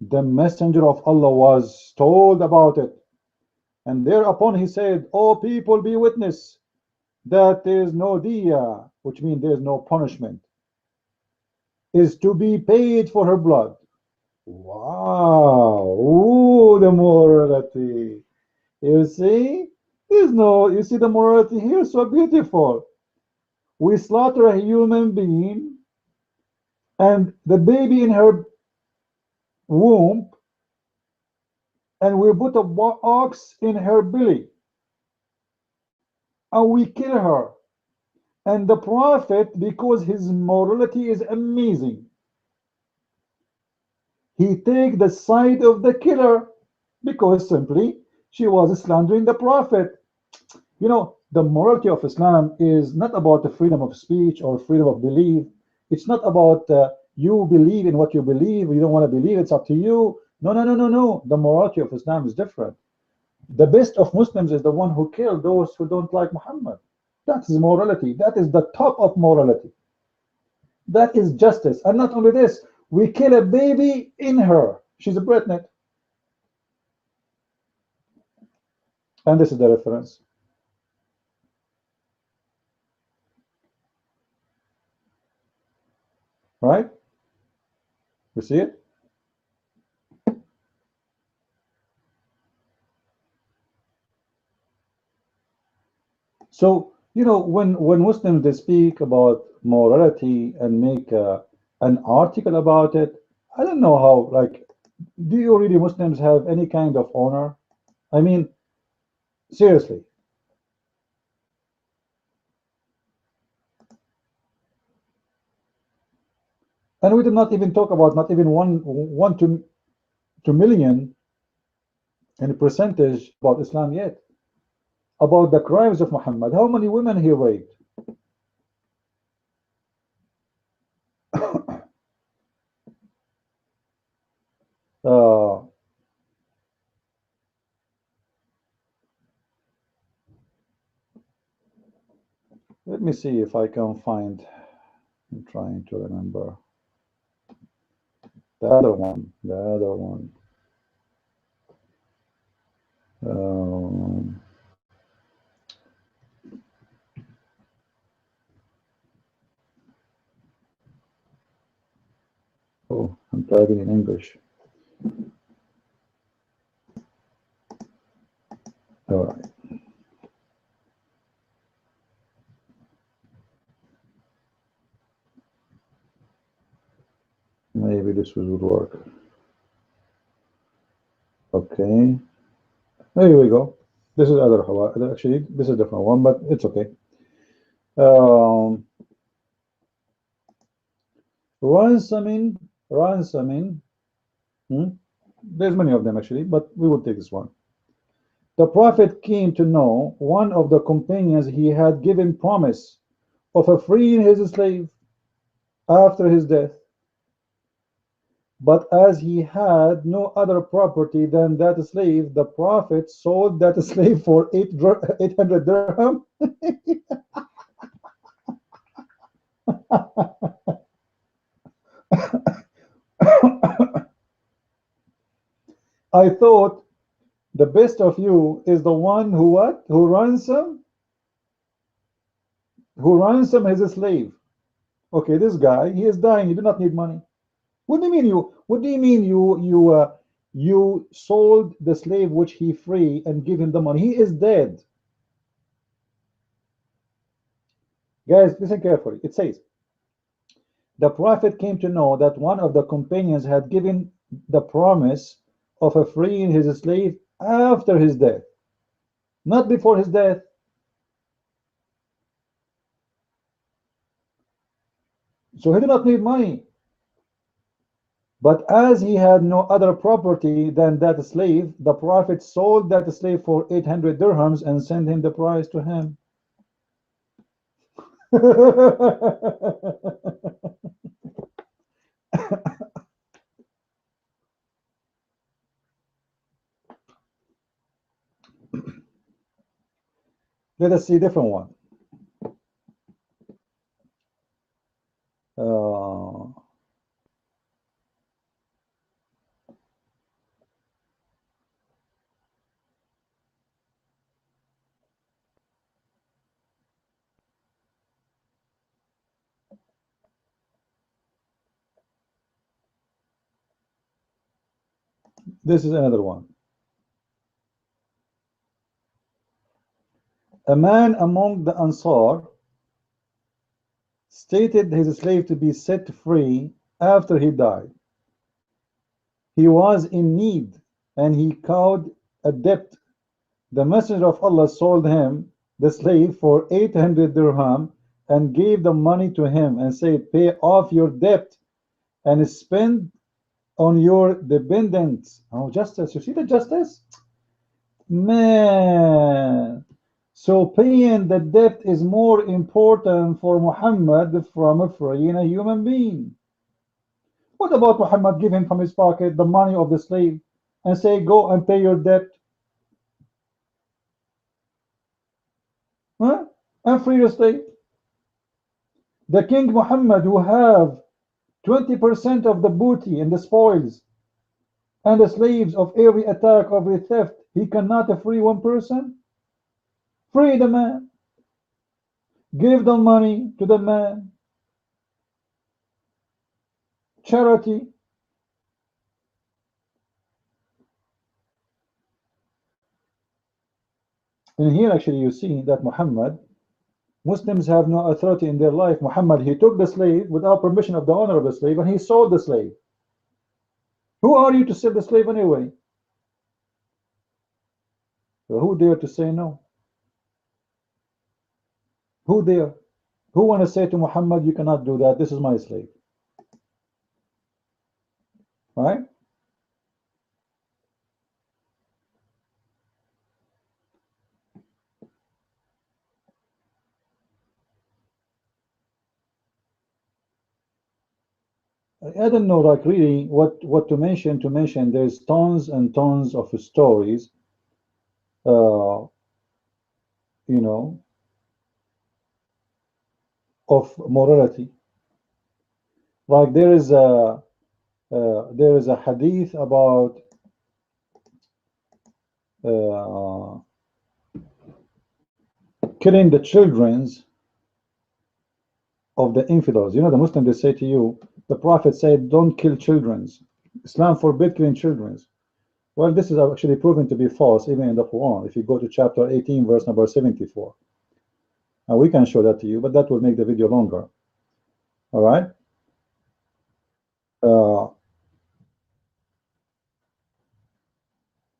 The messenger of Allah was told about it. And thereupon he said, O people, be witness that there is no diya, which means there is no punishment, is to be paid for her blood. Wow. Ooh, the morality. You see? There's no, you see the morality here, so beautiful. We slaughter a human being and the baby in her womb, and we put a ox in her belly and we kill her. And the Prophet, because his morality is amazing, he take the side of the killer because simply she was slandering the Prophet. You know, the morality of Islam is not about the freedom of speech or freedom of belief. It's not about you believe in what you believe. You don't want to believe, it's up to you. No, no, no, no, no. The morality of Islam is different. The best of Muslims is the one who killed those who don't like Muhammad. That is morality. That is the top of morality. That is justice. And not only this, we kill a baby in her. She's a pregnant. And this is the reference. Right? You see it? So, you know, when Muslims, they speak about morality and make an article about it, I don't know how, like, do you really Muslims have any kind of honor? I mean, seriously. And we did not even talk about not even one to 2 million in percentage about Islam yet. About the crimes of Muhammad. How many women he raped? me see if I can find. I'm trying to remember the other one. The other one. Um, oh, I'm typing in English. All right. Maybe this would work. Okay. There we go. This is other actually this is a different one, but it's okay. Ransoming. There's many of them actually, but we will take this one. The Prophet came to know one of the companions he had given promise of freeing his slave after his death. But as he had no other property than that slave, the Prophet sold that slave for 800 dirham. I thought the best of you is the one who what? Who ransom his slave. Okay, this guy, he is dying. He do not need money. What do you mean you? What do you mean you sold the slave which he free and give him the money? He is dead. Guys, listen carefully. It says, the Prophet came to know that one of the companions had given the promise of freeing his slave after his death, not before his death. So he did not need money. But as he had no other property than that slave, the Prophet sold that slave for 800 dirhams and sent him the price to him. Let us see a different one. This is another one. A man among the Ansar stated his slave to be set free after he died. He was in need and he owed a debt. The Messenger of Allah sold him, the slave, for 800 dirham and gave the money to him and said, pay off your debt and spend on your dependents. Oh, justice. You see the justice? Man. So paying the debt is more important for Muhammad from freeing a human being. What about Muhammad giving from his pocket the money of the slave and say, go and pay your debt? Huh? And free your slave. The King Muhammad, who have 20% of the booty and the spoils and the slaves of every attack, of every theft, he cannot free one person? Free the man. Give the money to the man. Charity. And here actually you see that Muhammad, Muslims have no authority in their life. Muhammad, he took the slave without permission of the owner of the slave and he sold the slave. Who are you to sell the slave anyway? So who dare to say no? Who dare? Who want to say to Muhammad, you cannot do that, this is my slave? Right? I don't know, like really what to mention. There's tons and tons of stories, you know, of morality. Like there is a hadith about killing the childrens of the infidels. You know, the Muslims, they say to you, the Prophet said, don't kill childrens. Islam forbid killing childrens. Well, this is actually proven to be false even in the Quran. If you go to chapter 18, verse number 74. And we can show that to you, but that will make the video longer. All right.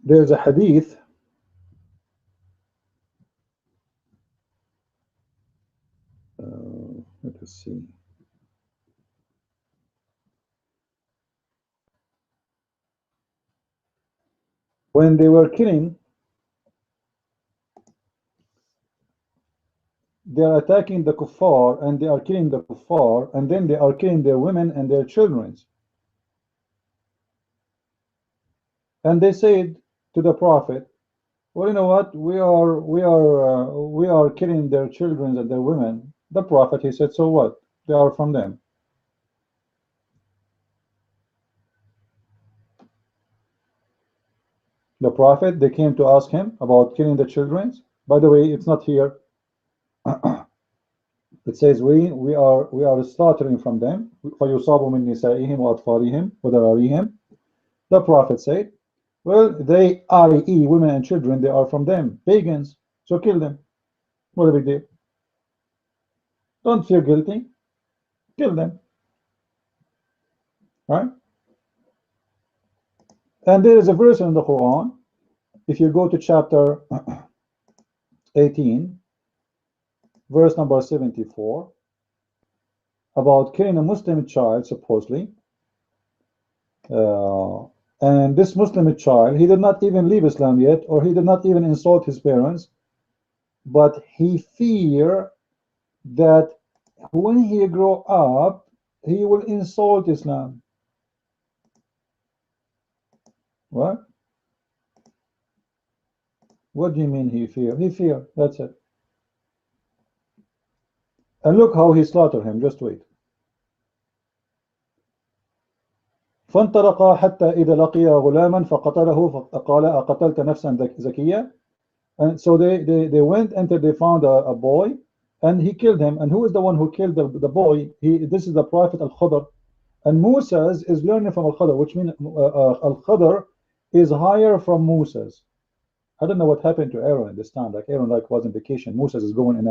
There's a hadith let us see. When they were killing, they are attacking the kuffar and they are killing the kuffar, and then they are killing their women and their children. And they said to the Prophet, well, you know what, we are killing their children and their women. The Prophet, he said, so what? They are from them. The Prophet, they came to ask him about killing the children. By the way, it's not here. It says we are slaughtering from them. فَيُصَابُ مِنْ نِسَائِهِمْ وَأَطْفَالِهِمْ وَذَرَارِهِمْ. The Prophet said, well, they, i.e., women and children, they are from them, pagans, so kill them. What a big deal. Don't feel guilty, kill them. Right? And there is a verse in the Quran, if you go to chapter 18, verse number 74, about killing a Muslim child, supposedly. And this Muslim child, he did not even leave Islam yet, or he did not even insult his parents, but he feared that when he grow up, he will insult Islam. What? What do you mean he feared? He feared, that's it. And look how he slaughtered him, just wait. فانطلقا حتى إذا لقي غلاما فقتله فقال أقتلت نفسا زكية. And so they went until they found a boy, and he killed him. And who is the one who killed the boy? This is the Prophet Al-Khadr. And Moses is learning from Al-Khadr, which means Al-Khadr is higher from Moses. I don't know what happened to Aaron at this time. Like Aaron was on vacation. Moses is going in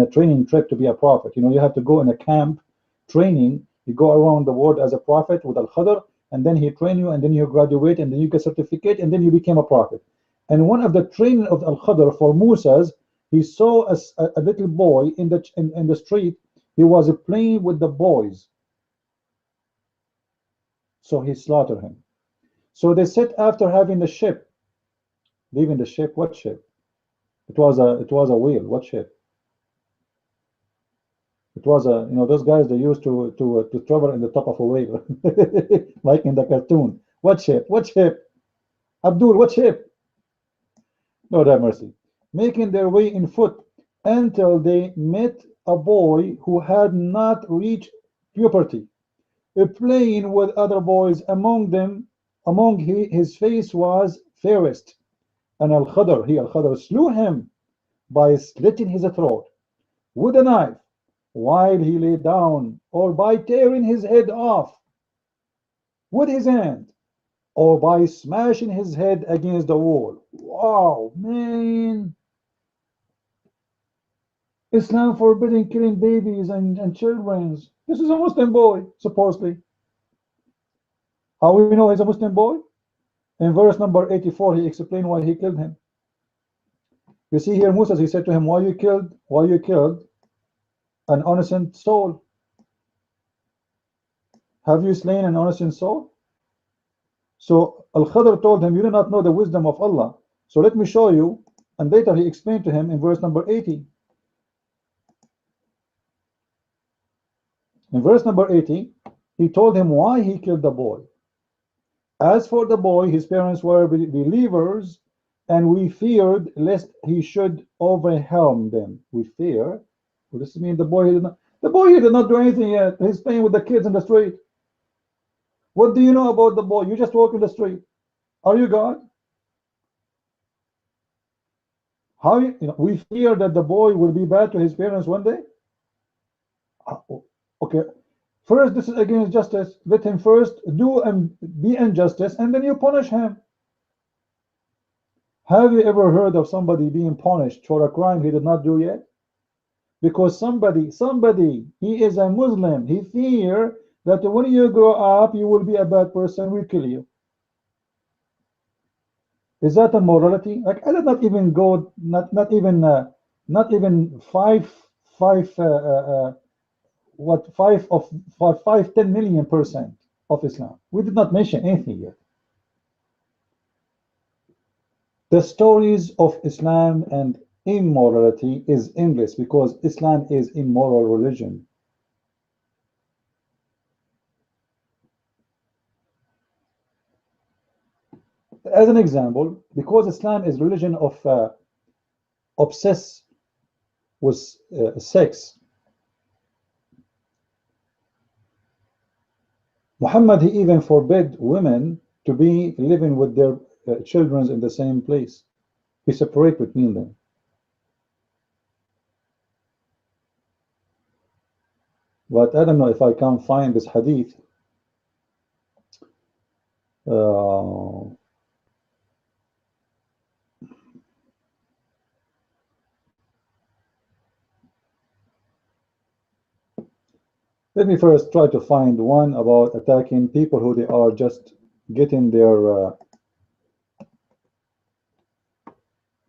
a training trip to be a prophet. You know, you have to go in a camp training. You go around the world as a prophet with Al-Khadr, and then he train you, and then you graduate, and then you get certificate, and then you became a prophet. And one of the training of Al-Khadr for Moses, he saw a little boy in the street. He was playing with the boys. So he slaughtered him. So they said after having the ship, leaving the ship, what ship? It was a whale. What ship? It was a, you know, those guys, they used to travel in the top of a whale, like in the cartoon. What ship? What ship? Abdul, what ship? Lord have mercy. Making their way in foot until they met a boy who had not reached puberty, playing with other boys. Among them, his face was fairest. And Al-Khadr slew him by slitting his throat with a knife while he lay down, or by tearing his head off with his hand, or by smashing his head against the wall. Wow, man. Islam forbidding killing babies and children. This is a Muslim boy, supposedly. How we know he's a Muslim boy? In verse number 84, he explained why he killed him. You see here, Moses, he said to him, why you killed an innocent soul? Have you slain an innocent soul? So Al-Khadr told him, you do not know the wisdom of Allah. So let me show you. And later he explained to him in verse number 80. In verse number 80, he told him why he killed the boy. As for the boy, his parents were believers, and we feared lest he should overwhelm them. We fear This means the boy did not do anything yet. He's playing with the kids in the street. What do you know about the boy? You just walk in the street. Are you God? How we fear that the boy will be bad to his parents one day? Okay. First, this is against justice. Let him first do and be injustice, and then you punish him. Have you ever heard of somebody being punished for a crime he did not do yet? Because somebody, he is a Muslim. He fear that when you grow up, you will be a bad person, will kill you. Is that a morality? Like I did not even go, not even 10 million% of Islam. We did not mention anything yet. The stories of Islam and immorality is endless because Islam is immoral religion. As an example, because Islam is religion of obsessed with sex, Muhammad, he even forbid women to be living with their children in the same place. He separate between them. But I don't know if I can find this hadith. Let me first try to find one about attacking people who they are just getting their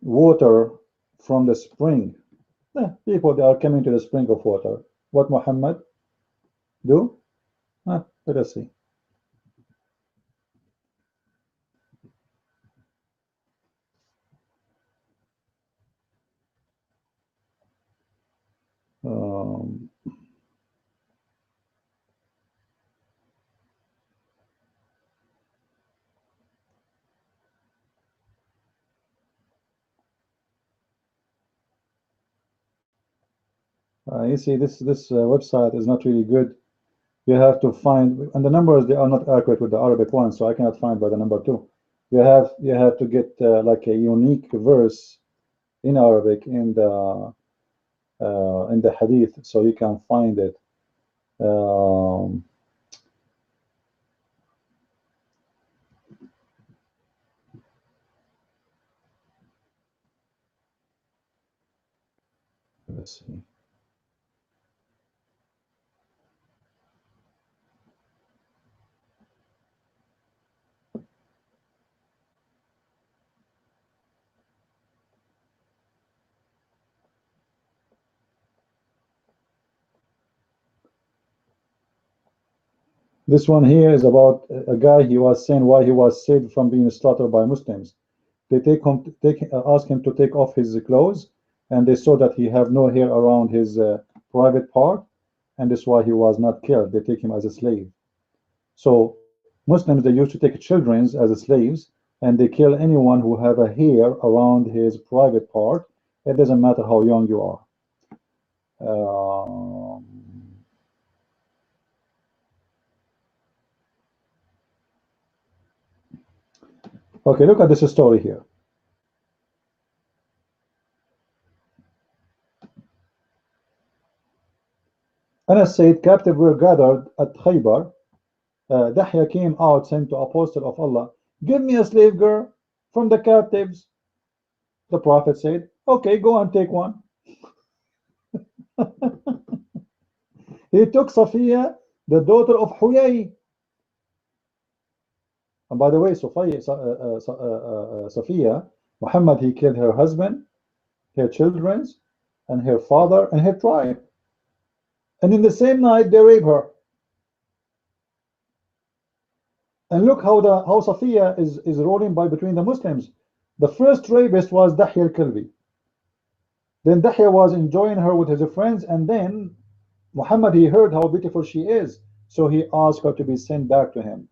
water from the spring. People they are coming to the spring of water. What Muhammad do? Let us see. You see, this website is not really good. You have to find, and the numbers they are not accurate with the Arabic one, so I cannot find by the number 2. You have to get like a unique verse in Arabic in the Hadith, so you can find it. Let's see. This one here is about a guy. He was saying why he was saved from being slaughtered by Muslims. They ask him to take off his clothes, and they saw that he have no hair around his private part, and that's why he was not killed. They take him as a slave. So Muslims, they used to take children as slaves, and they kill anyone who have a hair around his private part. It doesn't matter how young you are. Okay, look at this story here. Anas said, captives were gathered at Khaybar. Dahya came out, saying to Apostle of Allah, give me a slave girl from the captives. The Prophet said, okay, go and take one. He took Safiya, the daughter of Huyay. And by the way, Safiya, Muhammad, he killed her husband, her children, and her father, and her tribe. And in the same night, they rape her. And look how Safiya is rolling by between the Muslims. The first rapist was Dahya al-Kalbi. Then Dahya was enjoying her with his friends, and then Muhammad, he heard how beautiful she is, so he asked her to be sent back to him.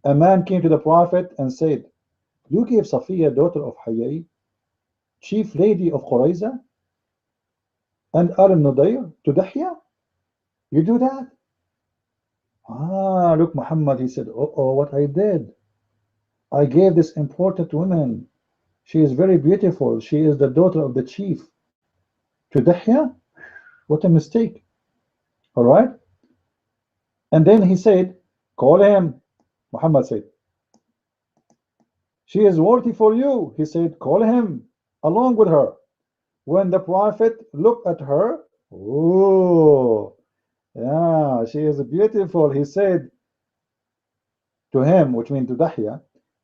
A man came to the Prophet and said, you gave Safiya, daughter of Huyay, chief lady of Qurayza? And al-Nudayr, Tudahya, you do that? Ah, look, Muhammad, he said, oh, what I did. I gave this important woman. She is very beautiful. She is the daughter of the chief. Tudahya? What a mistake. All right? And then he said, call him. Muhammad said, she is worthy for you. He said, call him along with her. When the Prophet looked at her, oh, yeah, she is beautiful. He said to him, which means to Dahya,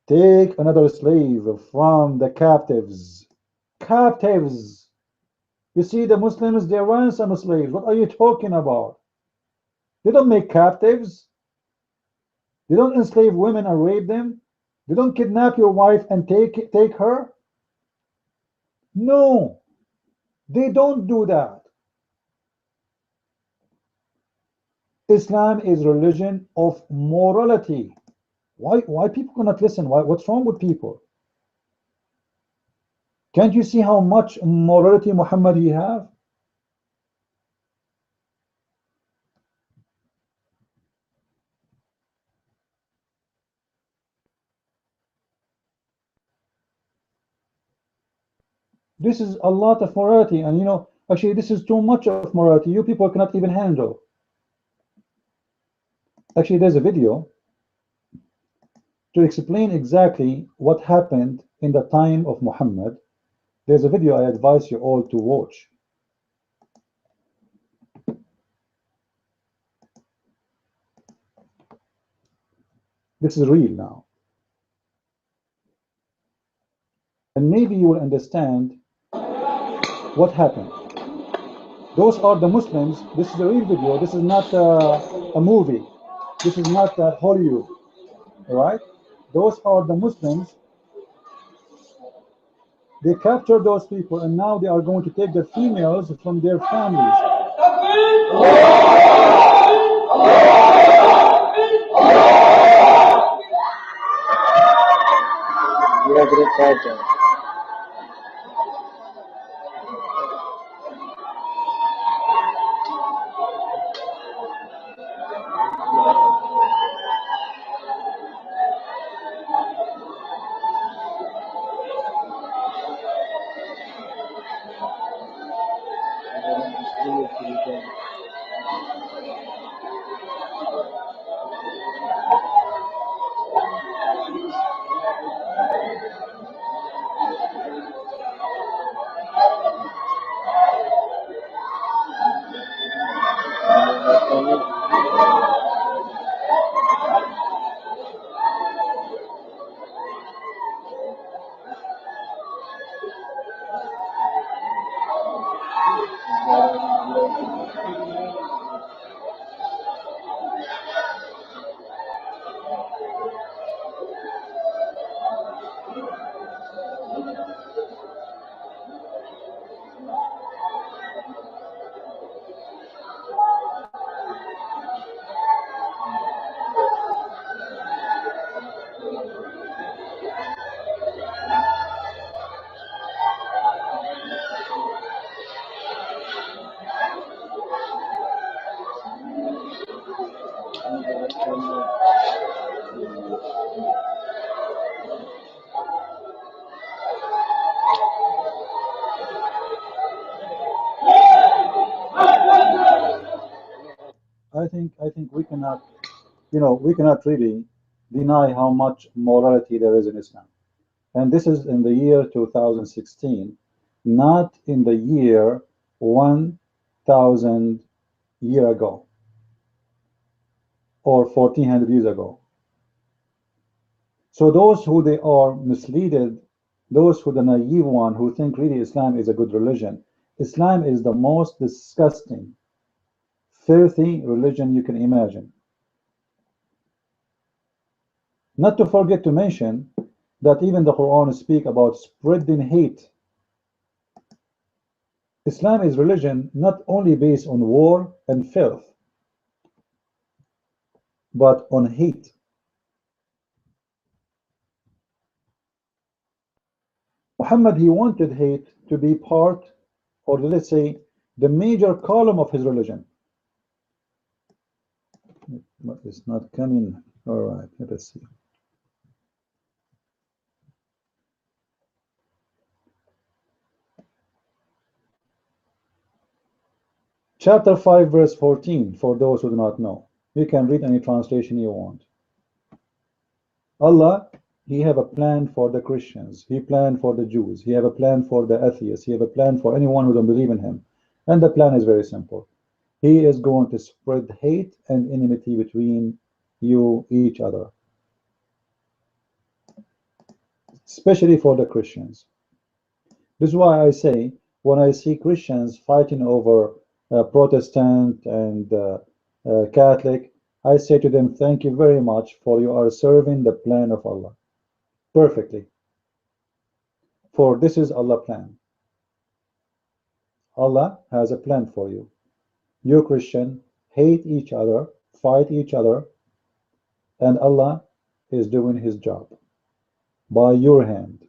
take another slave from the captives. Captives. You see, the Muslims, they ransom slaves. What are you talking about? They don't make captives. They don't enslave women and rape them. They don't kidnap your wife and take her. No, they don't do that. Islam is religion of morality. Why people cannot listen? What's wrong with people? Can't you see how much morality Muhammad he have? This is a lot of morality, and you know, actually, this is too much of morality. You people cannot even handle. Actually, there's a video to explain exactly what happened in the time of Muhammad. There's a video I advise you all to watch. This is real now. And maybe you will understand what happened. Those are the Muslims. This is a real video. This is not a movie. This is not Hollywood. All right? Those are the Muslims. They captured those people, and now they are going to take the females from their families. I think we cannot, you know, we cannot really deny how much morality there is in Islam. And this is in the year 2016, not in the year 1000 year ago or 1400 years ago. So those who they are misleaded, those who the naive one who think really Islam is a good religion, Islam is the most disgusting, filthy religion you can imagine. Not to forget to mention that even the Quran speaks about spreading hate. Islam is religion not only based on war and filth, but on hate. Muhammad, he wanted hate to be part, or let's say, the major column of his religion. But it's not coming. All right, let us see. Chapter 5, verse 14, for those who do not know. You can read any translation you want. Allah, He have a plan for the Christians. He planned for the Jews. He have a plan for the atheists. He have a plan for anyone who don't believe in Him. And the plan is very simple. He is going to spread hate and enmity between you, each other. Especially for the Christians. This is why I say, when I see Christians fighting over Protestant and Catholic, I say to them, thank you very much, for you are serving the plan of Allah perfectly. For this is Allah's plan. Allah has a plan for you. You Christian hate each other, fight each other, and Allah is doing His job by your hand.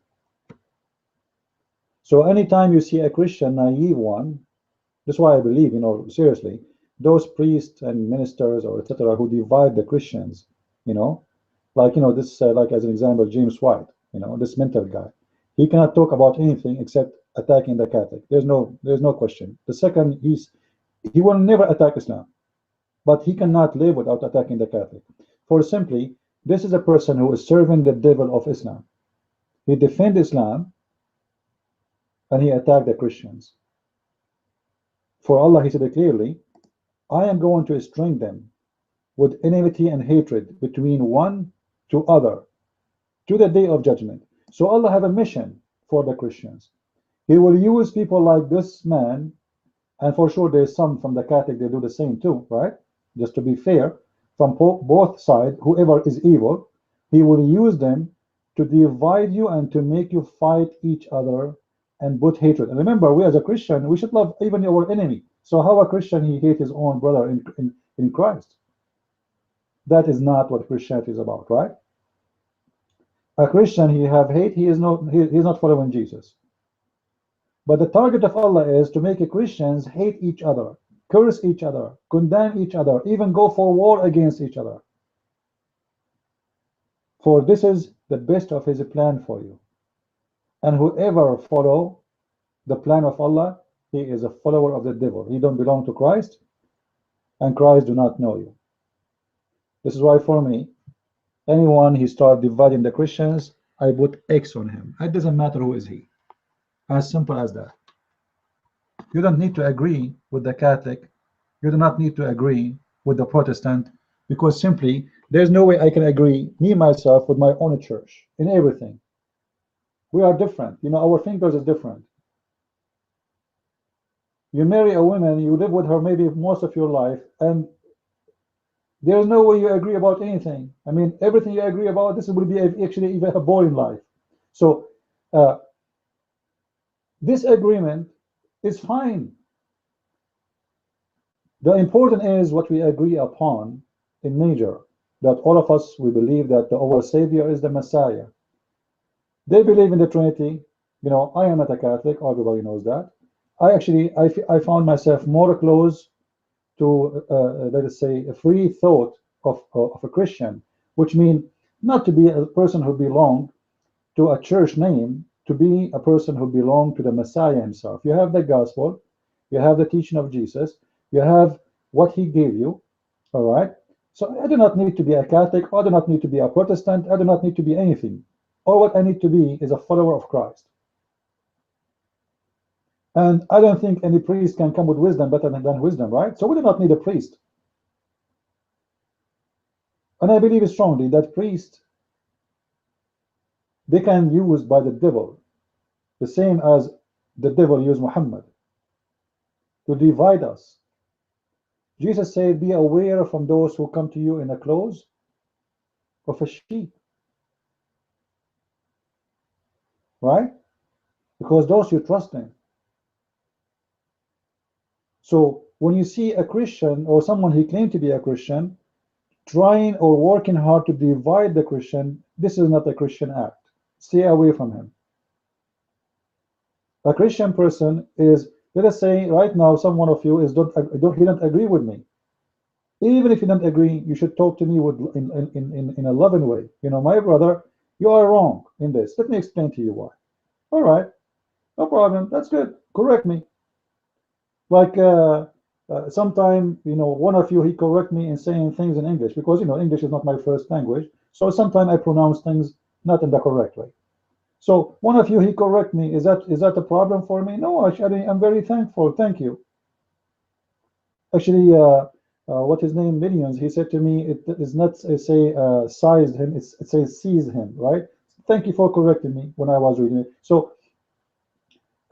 So anytime you see a Christian naive one, that's why I believe, seriously, those priests and ministers or etc. who divide the Christians, like this, like as an example, James White, this mental guy, he cannot talk about anything except attacking the Catholic. There's no question. The second, he will never attack Islam, but he cannot live without attacking the Catholic. For simply, this is a person who is serving the devil of Islam. He defends Islam and he attacked the Christians. For Allah, He said it clearly, I am going to string them with enmity and hatred between one to other to the day of judgment. So Allah have a mission for the Christians. He will use people like this man, and for sure there's some from the Catholic, they do the same too, right? Just to be fair, from both sides, whoever is evil, He will use them to divide you and to make you fight each other and put hatred. And remember, we as a Christian, we should love even our enemy. So how a Christian, he hate his own brother in Christ? That is not what Christianity is about, right? A Christian, he have hate, he's not following Jesus. But the target of Allah is to make Christians hate each other, curse each other, condemn each other, even go for war against each other. For this is the best of His plan for you. And whoever follow the plan of Allah, he is a follower of the devil. He don't belong to Christ, and Christ do not know you. This is why for me, anyone he start dividing the Christians, I put X on him. It doesn't matter who is he. As simple as that. You don't need to agree with the Catholic. You do not need to agree with the Protestant, because simply there's no way I can agree, me myself, with my own church in everything. We are different. Our fingers is different. You marry a woman, you live with her maybe most of your life, and there's no way you agree about anything. I mean, everything you agree about, this will be actually even a boring life. So this agreement is fine. The important is what we agree upon in major, that all of us, we believe that our Savior is the Messiah. They believe in the Trinity. I am not a Catholic. Everybody knows that. I found myself more close to, let us say, a free thought of a Christian, which means not to be a person who belongs to a church name, to be a person who belongs to the Messiah Himself. You have the gospel, you have the teaching of Jesus, you have what He gave you, all right? So I do not need to be a Catholic, I do not need to be a Protestant, I do not need to be anything. All what I need to be is a follower of Christ. And I don't think any priest can come with wisdom better than wisdom, right? So we do not need a priest. And I believe strongly that priests, they can use by the devil, the same as the devil used Muhammad, to divide us. Jesus said, be aware from those who come to you in the clothes of a sheep. Right? Because those you trust in. So when you see a Christian or someone who claims to be a Christian trying or working hard to divide the Christian, this is not a Christian act. Stay away from him. A Christian person is Let us say right now someone of you is he don't agree with me. Even if you don't agree, you should talk to me with in a loving way. You know, my brother, you are wrong in this. Let me explain to you why. All right, no problem. That's good. Correct me. Like sometime, you know, one of you, he correct me in saying things in English because, you know, English is not my first language. So sometimes I pronounce things not in the correct way. So one of you, he correct me. Is that a problem for me? No, actually, I'm very thankful. Thank you. Actually, what his name Millions, he said to me, it is not say sized him, it says seized him, right? Thank you for correcting me when I was reading it. So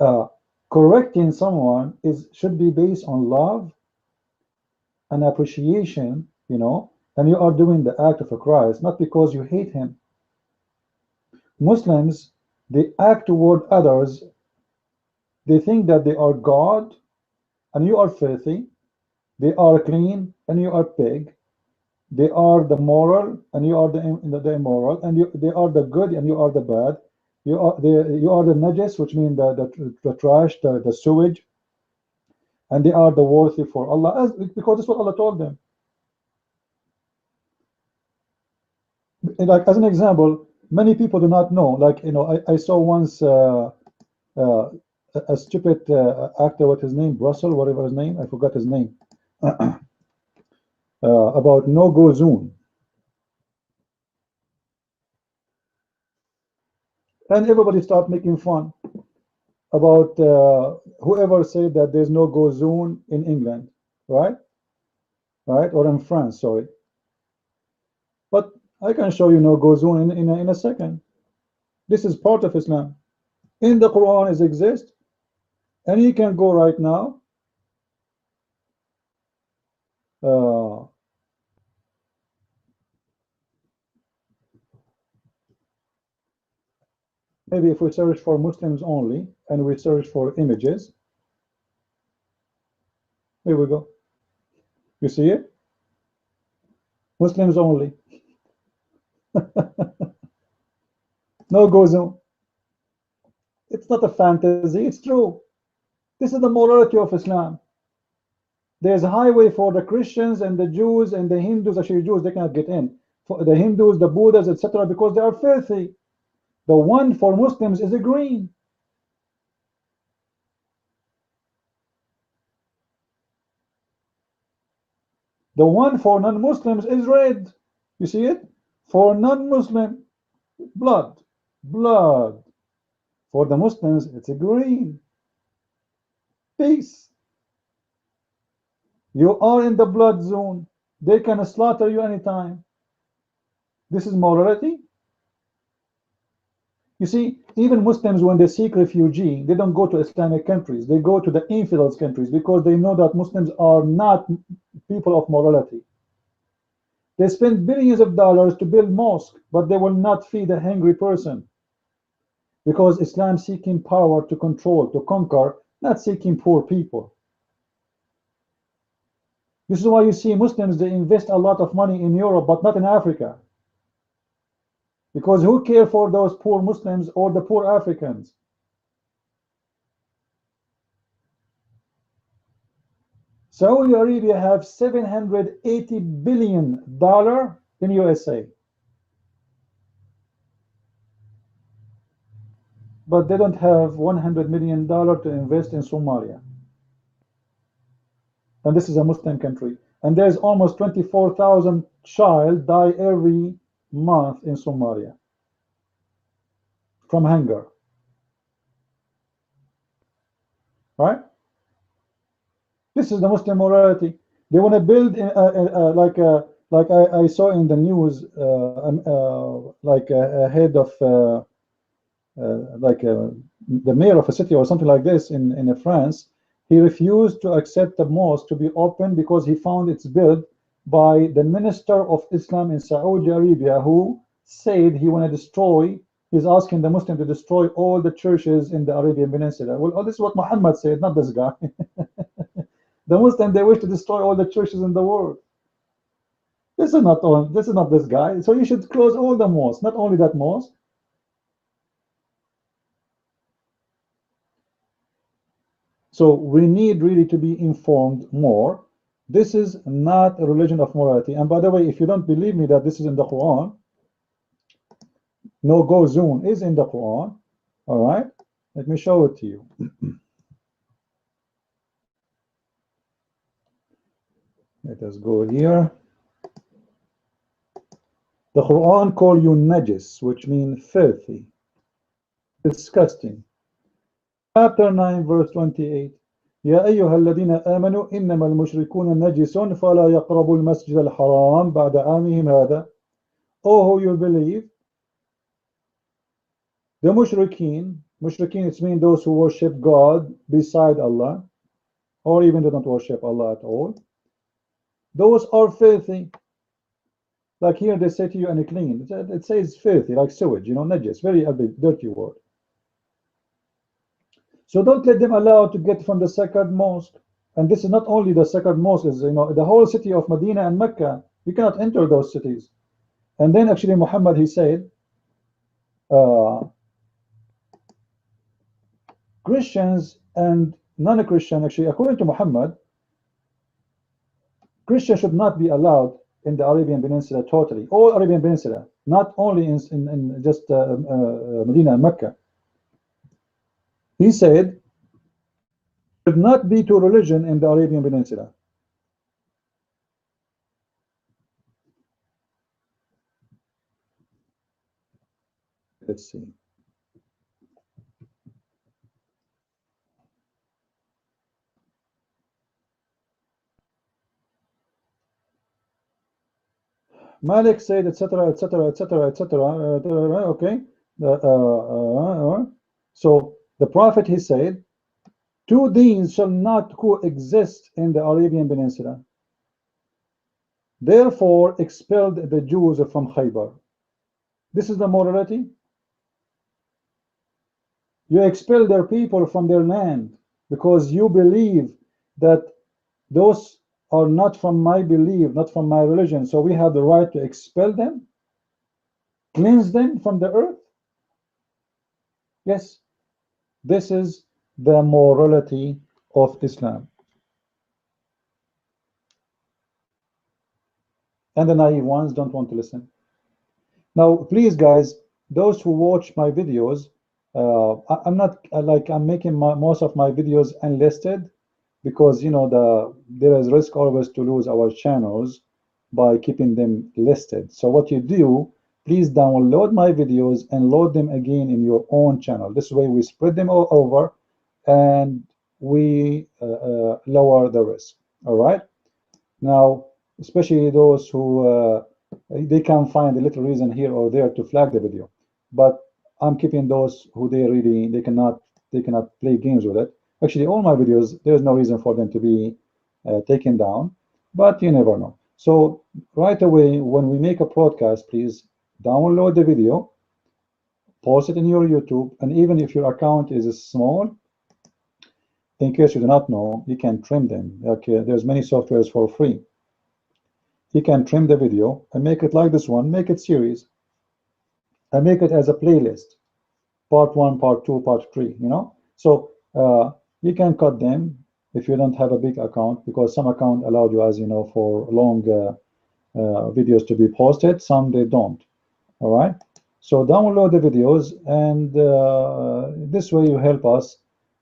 uh, correcting someone should be based on love and appreciation, you know, and you are doing the act of a Christ, not because you hate him. Muslims, they act toward others, they think that they are God and you are filthy, they are clean and you are pig, they are the moral and you are the immoral, and they are the good and you are the bad. You are the najis, which means the trash, the sewage, and they are the worthy for Allah, because that's what Allah told them. And like as an example, many people do not know. Like, you know, I saw once uh, a stupid actor, what his name, Russell, whatever his name, I forgot his name, about no-go zone. And everybody start making fun about whoever said that there's no go zone in England, right? Right? Or in France, sorry. But I can show you no go zone in a second. This is part of Islam. In the Quran it exists, and you can go right now. Uh, Maybe if we search for Muslims only and we search for images, here we go. You see it? Muslims only. No go zone. It's not a fantasy, it's true. This is the morality of Islam. There's a highway for the Christians and the Jews and the Hindus. Actually, Jews, they cannot get in. For the Hindus, the Buddhas, etc., because they are filthy. The one for Muslims is a green. The one for non-Muslims is red. You see it? For non-Muslim, blood. Blood. For the Muslims, it's a green. Peace. You are in the blood zone. They can slaughter you anytime. This is morality. You see, even Muslims, when they seek refugee, they don't go to Islamic countries. They go to the infidels countries because they know that Muslims are not people of morality. They spend billions of dollars to build mosques, but they will not feed a hungry person because Islam seeking power to control, to conquer, not seeking poor people. This is why you see Muslims, they invest a lot of money in Europe, but not in Africa. Because who care for those poor Muslims or the poor Africans? Saudi Arabia have $780 billion in USA. But they don't have $100 million to invest in Somalia. And this is a Muslim country. And there's almost 24,000 child die every month in Somalia from hunger. Right? This is the Muslim morality. They want to build like I saw in the news, like a head of the mayor of a city or something like this in France. He refused to accept the mosque to be open because he found it's built by the minister of Islam in Saudi Arabia, who said he want to destroy. He's asking the Muslim to destroy all the churches in the Arabian Peninsula. Well, this is what Muhammad said, not this guy. The Muslim, they wish to destroy all the churches in the world. This is not this guy. So you should close all the mosques, not only that mosque. So we need really to be informed more. This is not a religion of morality. And by the way, if you don't believe me that this is in the Quran, no go zone is in the Quran. All right, let me show it to you. Let us go here. The Quran call you najis, which means filthy, disgusting. Chapter 9, verse 28. يا أيها الذين آمنوا إنما المشركون نجس فلا يقربوا المسجد الحرام بعد عامهم هذا. Oh, who you believe, the mushrikeen, it means those who worship God beside Allah, or even they don't worship Allah at all. Those are filthy. Like here they say to you unclean. It says filthy, like sewage, you know, najis, very ugly, dirty word. So don't let them allow to get from the sacred mosque. And this is not only the sacred mosque, is, you know, the whole city of Medina and Mecca. You cannot enter those cities. And then actually Muhammad, he said, Christians and non-Christian, actually, according to Muhammad, Christians should not be allowed in the Arabian Peninsula totally, all Arabian Peninsula, not only in just Medina and Mecca. He said, should not be to religion in the Arabian Peninsula. Let's see. Malik said, etc., etc., etc., etc. Okay. So the Prophet, he said, two deens shall not coexist in the Arabian Peninsula. Therefore, expelled the Jews from Khaybar. This is the morality. You expel their people from their land because you believe that those are not from my belief, not from my religion. So we have the right to expel them, cleanse them from the earth. Yes, this is the morality of Islam. And the naive ones don't want to listen. Now, please, guys, those who watch my videos, I'm not like I'm making most of my videos unlisted because, you know, there is risk always to lose our channels by keeping them listed. So what you do, please download my videos and load them again in your own channel. This way we spread them all over and we lower the risk. All right. Now, especially those who they can find a little reason here or there to flag the video, but I'm keeping those who they cannot play games with it. Actually, all my videos, there's no reason for them to be taken down, but you never know. So right away, when we make a broadcast, please download the video, post it in your YouTube, and even if your account is small, in case you do not know, you can trim them. Okay, there's many softwares for free. You can trim the video and make it like this one, make it series, and make it as a playlist, part 1, part 2, part 3, you know. So you can cut them if you don't have a big account, because some account allowed you, as you know, for long videos to be posted, some they don't. All right, so download the videos, and this way you help us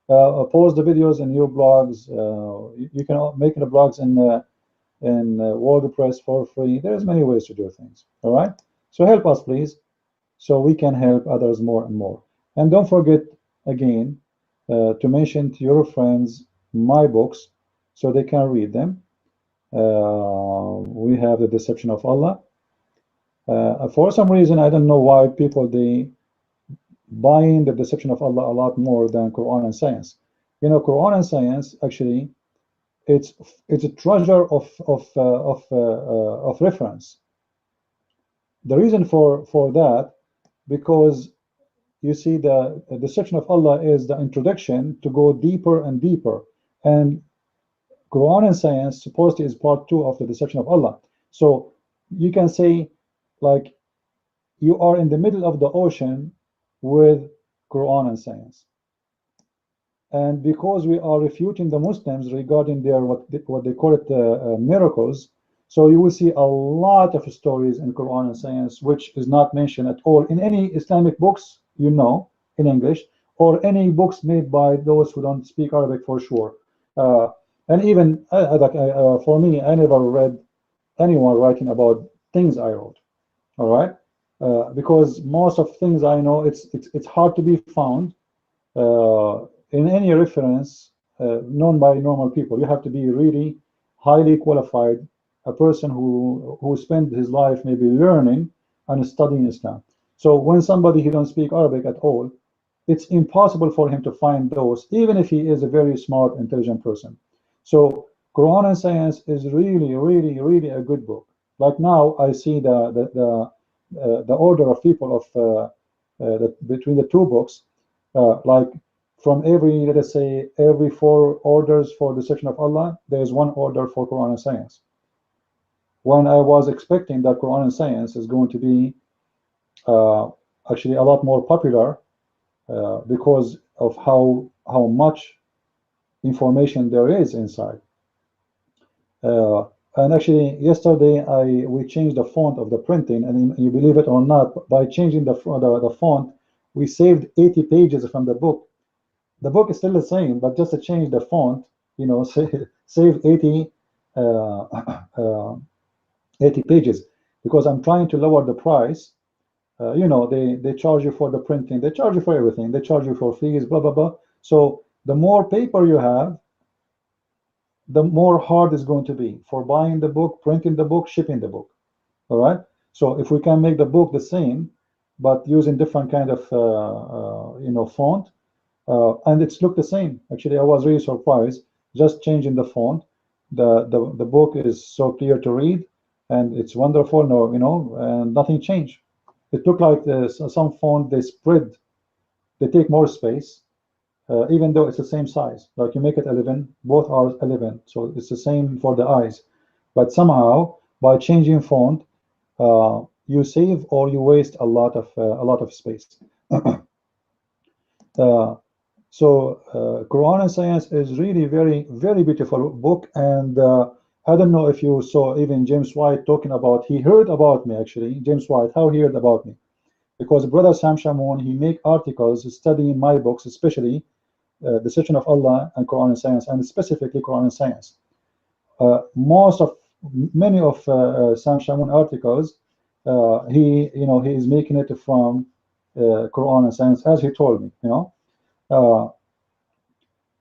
post the videos in your blogs. You can make the blogs in WordPress for free. There's many ways to do things. All right, so help us, please, so we can help others more and more. And don't forget again to mention to your friends my books so they can read them. We have The Deception of Allah. For some reason, I don't know why people they buying The Deception of Allah a lot more than Quran and Science. You know, Quran and Science actually it's a treasure of reference. The reason for that, because you see the Deception of Allah is the introduction to go deeper and deeper, and Quran and Science supposedly is part 2 of the Deception of Allah. So you can say like you are in the middle of the ocean with Quran and Science. And because we are refuting the Muslims regarding their what they call it miracles, so you will see a lot of stories in Quran and science which is not mentioned at all in any Islamic books, you know, in English, or any books made by those who don't speak Arabic for sure. Uh, and even for me, I never read anyone writing about things I wrote. All right, because most of things I know, it's hard to be found in any reference known by normal people. You have to be really highly qualified, a person who spent his life maybe learning and studying Islam. So when somebody who don't speak Arabic at all, it's impossible for him to find those, even if he is a very smart, intelligent person. So Quran and Science is really, really, really a good book. Like now, I see the order of people of between the two books, like from every, let us say, every 4 orders for the section of Allah, there is 1 order for Quran and Science. When I was expecting that Quran and Science is going to be actually a lot more popular because of how much information there is inside. And actually, yesterday we changed the font of the printing, and you believe it or not, by changing the font, we saved 80 pages from the book. The book is still the same, but just to change the font, you know, save 80 80 pages, because I'm trying to lower the price. You know, they charge you for the printing, they charge you for everything, they charge you for fees, blah blah blah. So the more paper you have, the more hard it's going to be for buying the book, printing the book, shipping the book. All right. So if we can make the book the same, but using different kind of you know, font, and it's looked the same. Actually, I was really surprised. Just changing the font, the book is so clear to read, and it's wonderful. No, you know, and nothing changed. It looked like some font they spread, they take more space, even though it's the same size. Like you make it 11, both are 11, so it's the same for the eyes. But somehow, by changing font, you save or you waste a lot of space. Quran and Science is really very, very beautiful book, and I don't know if you saw even James White talking about, he heard about me actually, James White, how he heard about me. Because brother Sam Shamoun, he make articles studying my books, especially the section of Allah and Quran and Science, and specifically Quran and Science. Many of Sam Shamoun articles, he is making it from Quran and Science, as he told me, you know.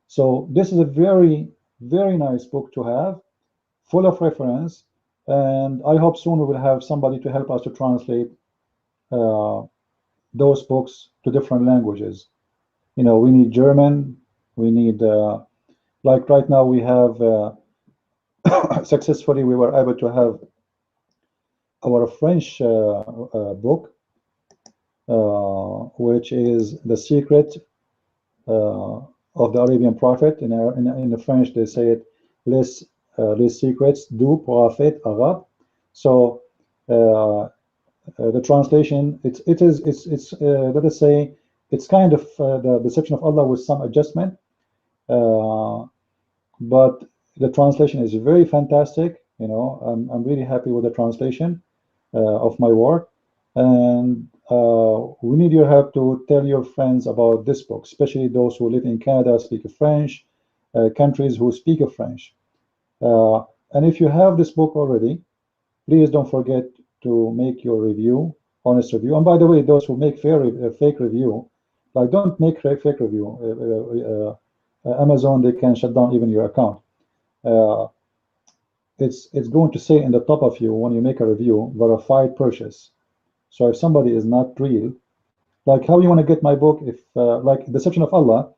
So this is a very, very nice book to have, full of reference, and I hope soon we will have somebody to help us to translate those books to different languages. You know, we need German, we need, like right now we have, successfully we were able to have our French book, which is The Secret of the Arabian Prophet. In the French they say it, Les Secrets du Prophète Arabe. So the translation, it's let us say, it's kind of the section of Allah with some adjustment, but the translation is very fantastic. You know, I'm really happy with the translation of my work, and we need your help to tell your friends about this book, especially those who live in Canada, speak French, countries who speak French. And if you have this book already, please don't forget to make your review, honest review. And by the way, those who make fake review, like, don't make fake review. Amazon, they can shut down even your account. It's going to say in the top of you when you make a review, verified purchase. So if somebody is not real, like how you want to get my book, if like the section of Allah,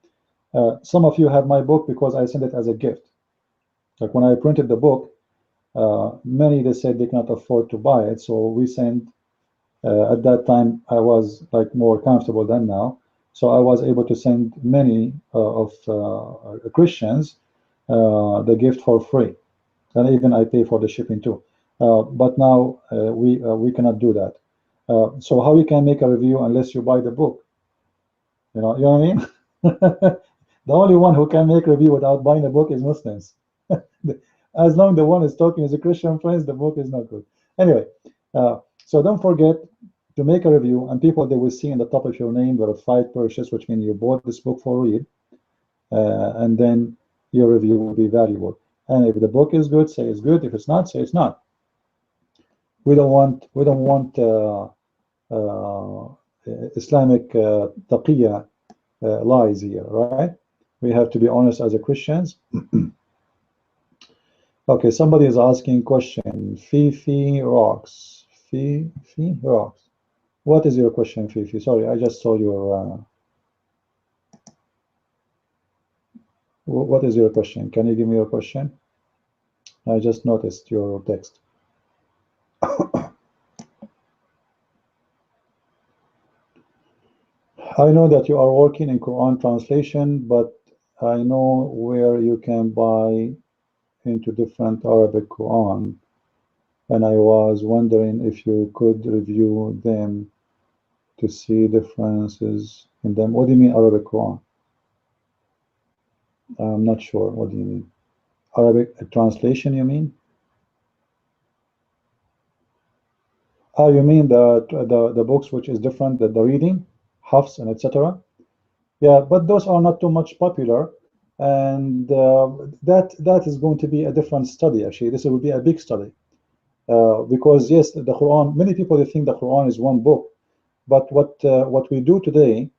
some of you have my book because I sent it as a gift. Like when I printed the book, many, they said they cannot afford to buy it, so we sent, at that time I was like more comfortable than now, so I was able to send many of Christians the gift for free, and even I pay for the shipping too. But now we cannot do that. So how you can make a review unless you buy the book? You know what I mean? The only one who can make review without buying a book is Muslims. As long as the one is talking is a Christian friends, the book is not good. Anyway, so don't forget to make a review, and people, they will see in the top of your name verified purchase, which means you bought this book for read, and then your review will be valuable. And if the book is good, say it's good. If it's not, say it's not. We don't want Islamic taqiyya lies here, right? We have to be honest as a Christians. Okay, somebody is asking question. Fifi rocks. Fifi rocks. What is your question, Fifi? Sorry, I just saw your. What is your question? Can you give me your question? I just noticed your text. I know that you are working in Quran translation, but I know where you can buy into different Arabic Quran, and I was wondering if you could review them to see differences in them. What do you mean Arabic Quran? I'm not sure. What do you mean? Arabic translation, you mean? Oh, you mean the books which is different, the reading, Hafs and etc. Yeah, but those are not too much popular, and that is going to be a different study. Actually, this will be a big study because yes, the Quran. Many people, they think the Quran is one book, but what we do today,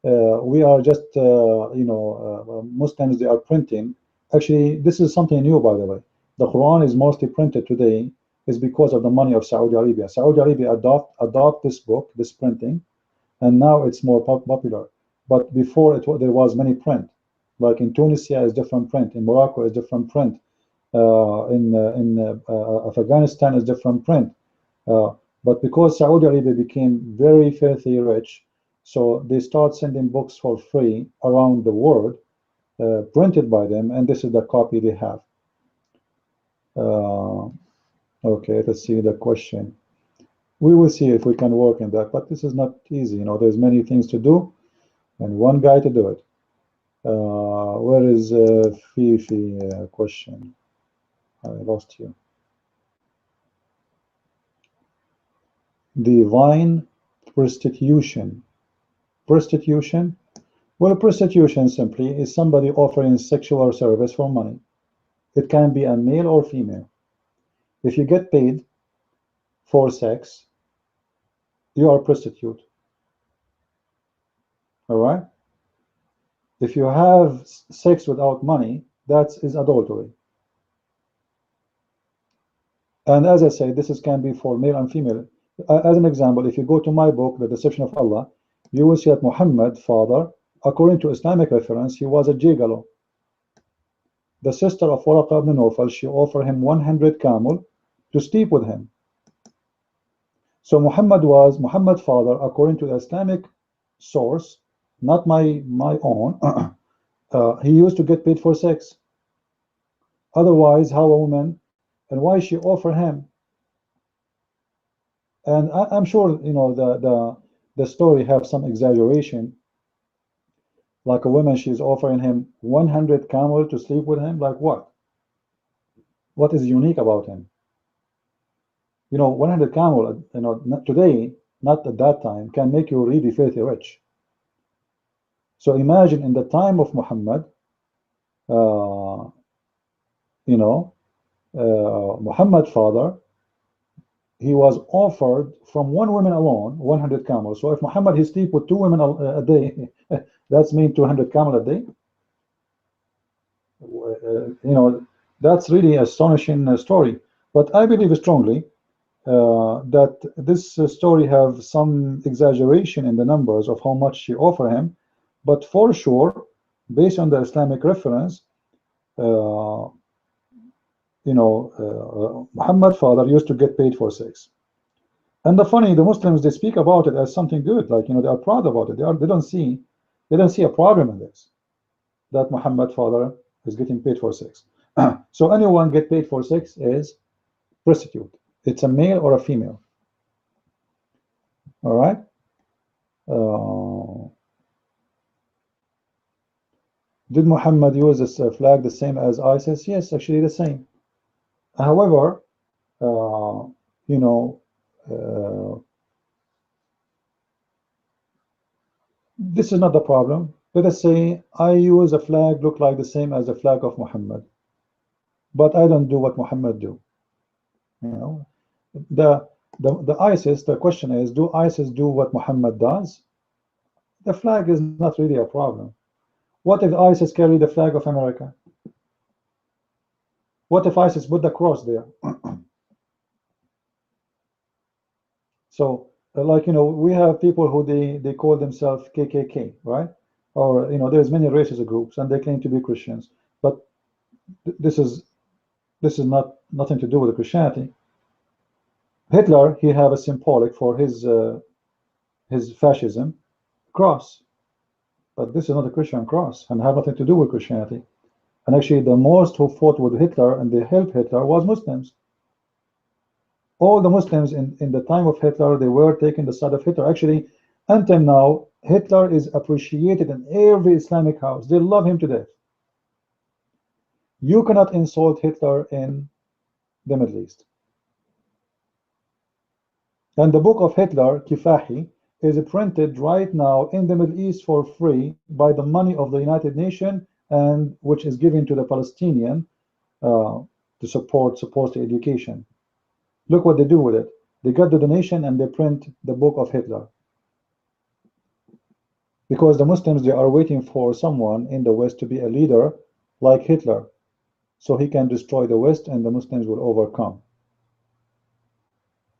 we are just Muslims, they are printing. Actually, this is something new, by the way. The Quran is mostly printed today is because of the money of Saudi Arabia. Saudi Arabia adopt this book, this printing, and now it's more popular. But before there was many print. Like in Tunisia is different print, in Morocco is different print, in Afghanistan is different print. But because Saudi Arabia became very filthy rich, so they start sending books for free around the world, printed by them, and this is the copy they have. Okay, let's see the question. We will see if we can work in that, but this is not easy. There's many things to do, and one guy to do it. Where is Fifi question? I lost you. Divine prostitution. Prostitution? Well, prostitution simply is somebody offering sexual service for money. It can be a male or female. If you get paid for sex, you are a prostitute. All right? If you have sex without money, that is adultery. And as I say, this can be for male and female. As an example, if you go to my book, The Deception of Allah, you will see that Muhammad, father, according to Islamic reference, he was a gigolo. The sister of Waraqa ibn Nawfal, she offered him 100 camel to sleep with him. So Muhammad father, according to the Islamic source, not my own, he used to get paid for sex. Otherwise, how a woman, and why she offer him? And I'm sure the story have some exaggeration. Like a woman, she's offering him 100 camel to sleep with him. Like what? What is unique about him? 100 camel, not today, not at that time, can make you really filthy rich. So imagine in the time of Muhammad, Muhammad father, he was offered from one woman alone 100 camels. So if Muhammad he sleep with 2 women a day, that's mean 200 camel a day. That's really astonishing story. But I believe strongly that this story have some exaggeration in the numbers of how much she offer him, but for sure, based on the Islamic reference, Muhammad father used to get paid for sex. And the Muslims, they speak about it as something good, like they are proud about it. They don't see a problem in this, that Muhammad father is getting paid for sex. So anyone get paid for sex is prostitute. It's a male or a female. All right. Did Muhammad use this flag the same as ISIS? Yes, actually the same. However, you know, this is not the problem. Let us say I use a flag look like the same as the flag of Muhammad, but I don't do what Muhammad do. You know, the ISIS. The question is, do ISIS do what Muhammad does? The flag is not really a problem. What if ISIS carry the flag of America? What if ISIS put the cross there? So, like, we have people who they call themselves KKK, right? Or, there's many races groups, and they claim to be Christians. But this is nothing to do with Christianity. Hitler, he have a symbolic for his fascism cross, but this is not a Christian cross and have nothing to do with Christianity. And actually, the most who fought with Hitler and they helped Hitler was Muslims. All the Muslims in the time of Hitler, they were taking the side of Hitler. Actually, until now, Hitler is appreciated in every Islamic house. They love him to death. You cannot insult Hitler in the Middle East. And the book of Hitler, Kifahi, is printed right now in the Middle East for free by the money of the United Nations, and which is given to the Palestinian to support the education. Look what they do with it. They got the donation and they print the book of Hitler. Because the Muslims, they are waiting for someone in the West to be a leader like Hitler, so he can destroy the West and the Muslims will overcome.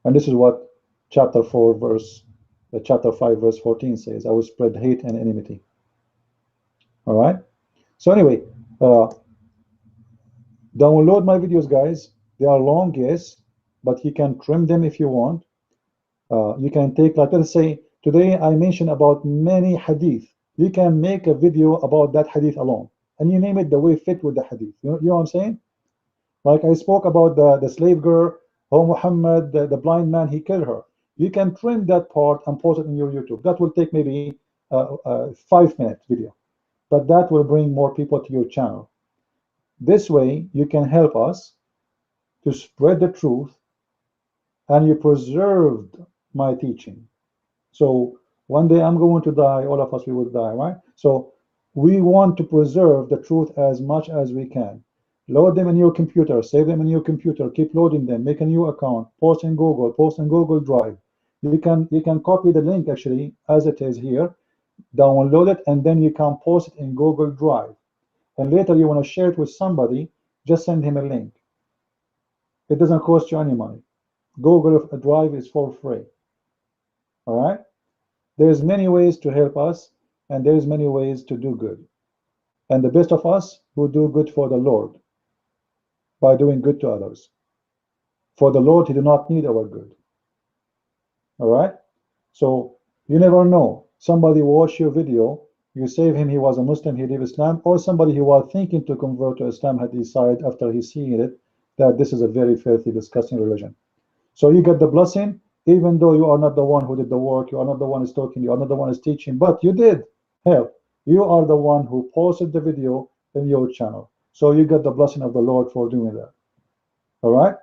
And this is what chapter 5 verse 14 says. I will spread hate and enmity. All right. So anyway, download my videos, guys. They are long, yes, but you can trim them if you want. You can take, like, let's say today I mentioned about many hadith. You can make a video about that hadith alone, and you name it the way it fit with the hadith. You know what I'm saying? Like I spoke about the slave girl, oh Muhammad, the blind man, he killed her. You can trim that part and post it in your YouTube. That will take maybe a 5-minute video, but that will bring more people to your channel. This way, you can help us to spread the truth, and you preserved my teaching. So one day I'm going to die, all of us, we will die, right? So we want to preserve the truth as much as we can. Load them in your computer, save them in your computer, keep loading them, make a new account, post in Google Drive. You can copy the link actually as it is here, download it, and then you can post it in Google Drive. And later you want to share it with somebody, just send him a link. It doesn't cost you any money. Google Drive is for free. All right? There's many ways to help us, and there's many ways to do good. And the best of us who do good for the Lord by doing good to others. For the Lord, he do not need our good. All right? So you never know. Somebody watch your video, you save him, he was a Muslim, he leave Islam, or somebody who was thinking to convert to Islam had decided after he's seeing it that this is a very filthy, disgusting religion. So you get the blessing, even though you are not the one who did the work, you are not the one who is talking, you are not the one who is teaching, but you did help. You are the one who posted the video in your channel. So you get the blessing of the Lord for doing that. All right?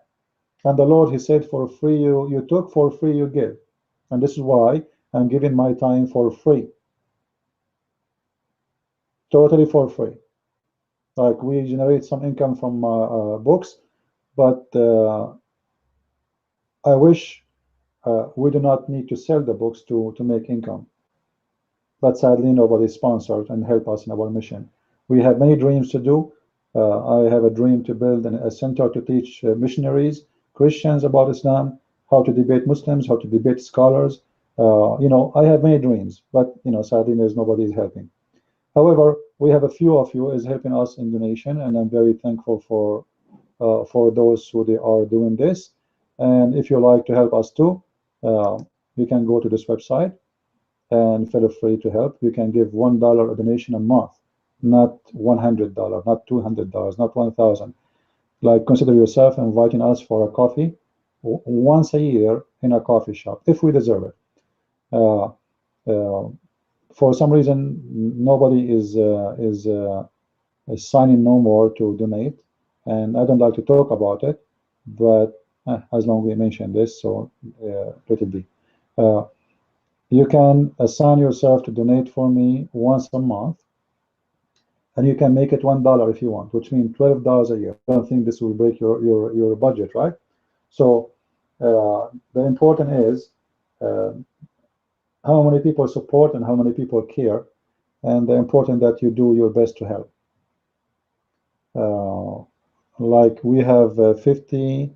And the Lord, he said, for free you took, for free you give. And this is why I'm giving my time for free. Totally for free. Like, we generate some income from books, but I wish we do not need to sell the books to make income. But sadly, nobody sponsored and help us in our mission. We have many dreams to do. I have a dream to build a center to teach missionaries, Christians about Islam, how to debate Muslims, how to debate scholars. I have many dreams, but sadly, there's nobody is helping. However, we have a few of you is helping us in donation, and I'm very thankful for those who they are doing this. And if you like to help us too, you can go to this website and feel free to help. You can give $1 a donation a month, not $100, not $200, not $1,000. Like, consider yourself inviting us for a coffee once a year in a coffee shop if we deserve it. For some reason, nobody is signing no more to donate, and I don't like to talk about it, but as long as we mention this, so let it be. You can assign yourself to donate for me once a month, and you can make it $1 if you want, which means $12 a year. I don't think this will break your budget, right? So the important is how many people support and how many people care, and the important that you do your best to help. Like we have 50,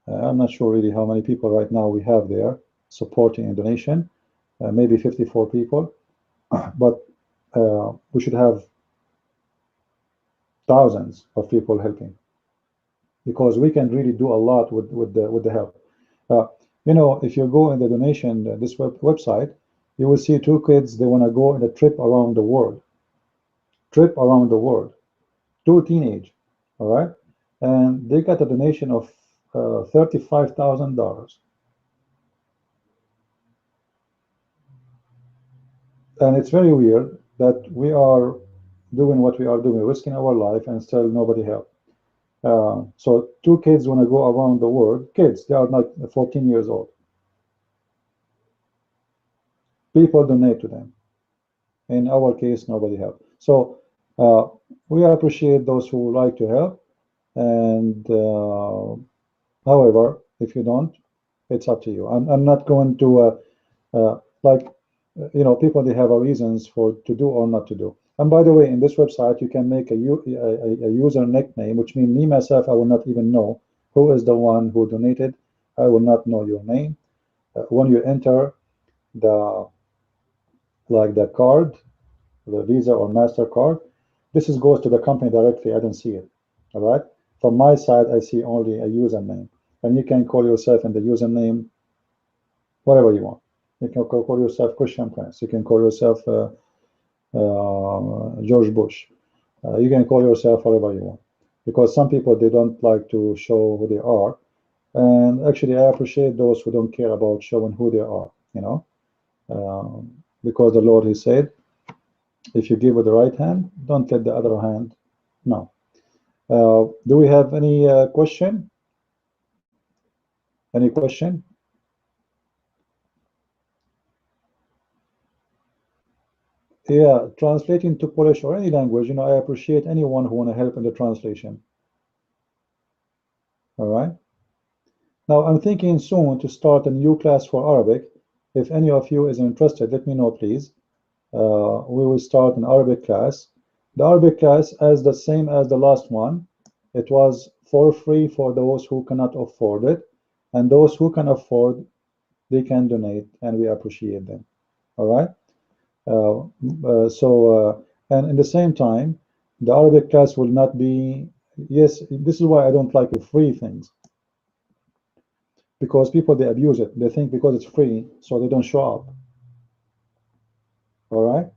I'm not sure really how many people right now we have there supporting in donation, maybe 54 people, but we should have thousands of people helping, because we can really do a lot with the help. You know, if you go in the donation, this website, you will see two kids, they want to go on a trip around the world. Trip around the world. Two teenage, all right? And they got a donation of $35,000. And it's very weird that we are doing what we are doing, risking our life, and still nobody help. So two kids want to go around the world. Kids, they are like 14 years old. People donate to them. In our case, nobody help. So we appreciate those who like to help. And however, if you don't, it's up to you. I'm not going to like, you know, people, they have reasons to do or not to do. And by the way, in this website, you can make a user nickname, which means me myself, I will not even know who is the one who donated. I will not know your name. When you enter the card, the Visa or MasterCard, this goes to the company directly. I don't see it. All right. From my side, I see only a username, and you can call yourself in the username whatever you want. You can call yourself Christian Prince. You can call yourself George Bush. You can call yourself whatever you want, because some people, they don't like to show who they are, and actually I appreciate those who don't care about showing who they are. You know, because the Lord, He said, if you give with the right hand, don't let the other hand know. Do we have any question? Any question? Yeah, translating to Polish or any language, you know, I appreciate anyone who want to help in the translation. All right. Now I'm thinking soon to start a new class for Arabic. If any of you is interested, let me know, please. We will start an Arabic class. The Arabic class is the same as the last one. It was for free for those who cannot afford it, and those who can afford, they can donate, and we appreciate them. All right. And in the same time, the Arabic class will not be. Yes, this is why I don't like the free things, because people, they abuse it. They think because it's free, so they don't show up. All right.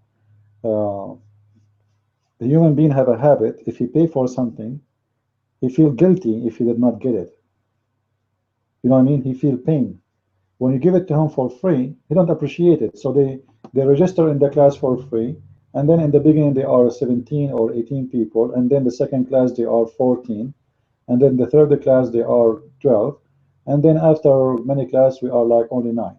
The human being have a habit. If he pay for something, he feel guilty if he did not get it. You know what I mean? He feel pain. When you give it to him for free, he don't appreciate it. So they register in the class for free, and then in the beginning they are 17 or 18 people, and then the second class they are 14, and then the third class they are 12, and then after many classes we are like only 9.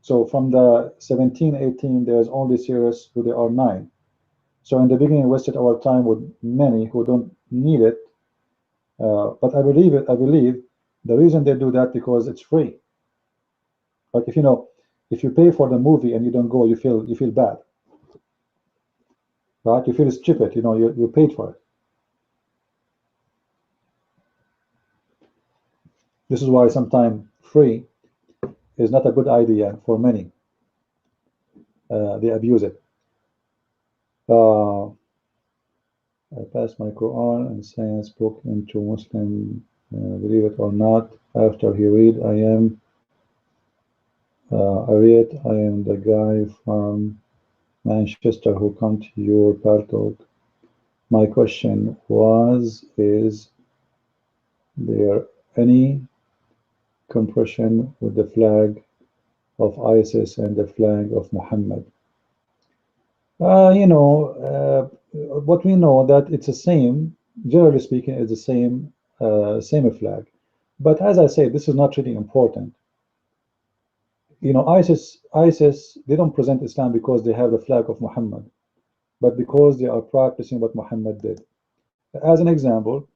So from the 17, 18, there's only serious who they are 9. So in the beginning, we wasted our time with many who don't need it. But I believe the reason they do that because it's free. Like, if you know, if you pay for the movie and you don't go, you feel bad, right? You feel stupid. You know, you paid for it. This is why sometimes free is not a good idea for many. They abuse it. I passed my Quran and science book into Muslim, believe it or not. After he read, I am the guy from Manchester who come to your partalk. My question was, is there any compression with the flag of ISIS and the flag of Muhammad. What we know that it's the same, generally speaking, it's the same flag. But as I say, this is not really important. ISIS, they don't present Islam because they have the flag of Muhammad, but because they are practicing what Muhammad did. As an example,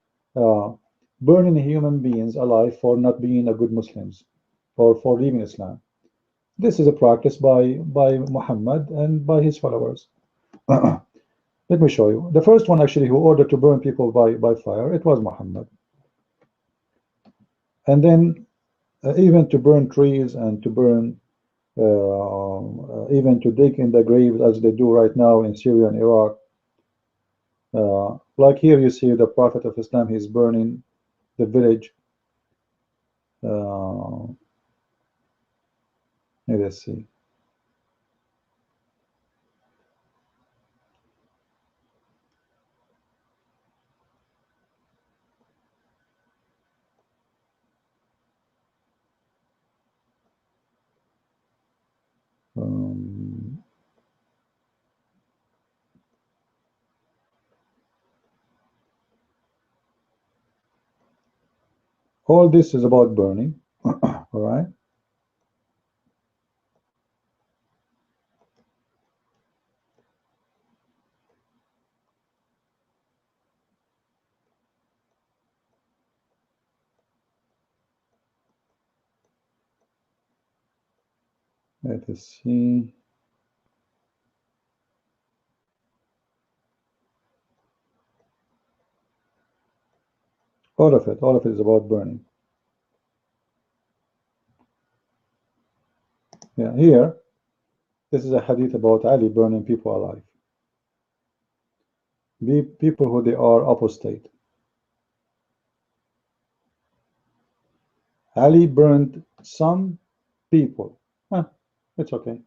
burning human beings alive for not being a good Muslims or for leaving Islam. This is a practice by Muhammad and by his followers. Let me show you. The first one actually who ordered to burn people by fire, it was Muhammad. And then even to burn trees and to burn, even to dig in the graves as they do right now in Syria and Iraq. Like here you see the Prophet of Islam, he's burning the village. Let's see. All this is about burning, all right? Let us see. All of it is about burning. Yeah, here, this is a hadith about Ali burning people alive. People who they are apostate. Ali burned some people. It's okay.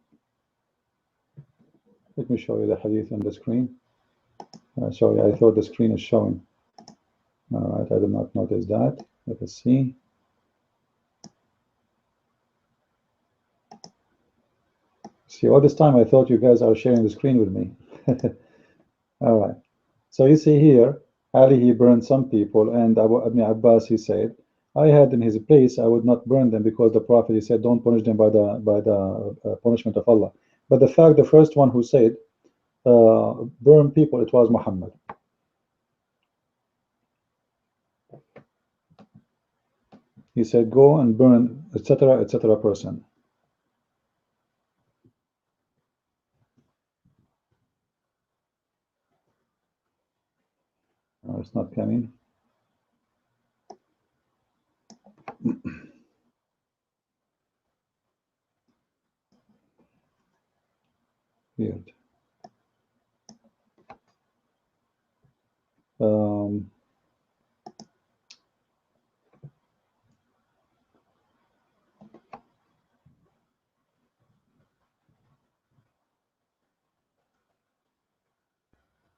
Let me show you the hadith on the screen. Sorry, I thought the screen is showing. All right, I did not notice that. Let us see. See, all this time I thought you guys are sharing the screen with me. All right. So you see here, Ali, he burned some people, and Ibn Abbas, he said, I had in his place, I would not burn them because the Prophet, he said, don't punish them by the punishment of Allah. But the fact, the first one who said, burn people, it was Muhammad. He said, go and burn, etc., person. It's not coming. Weird.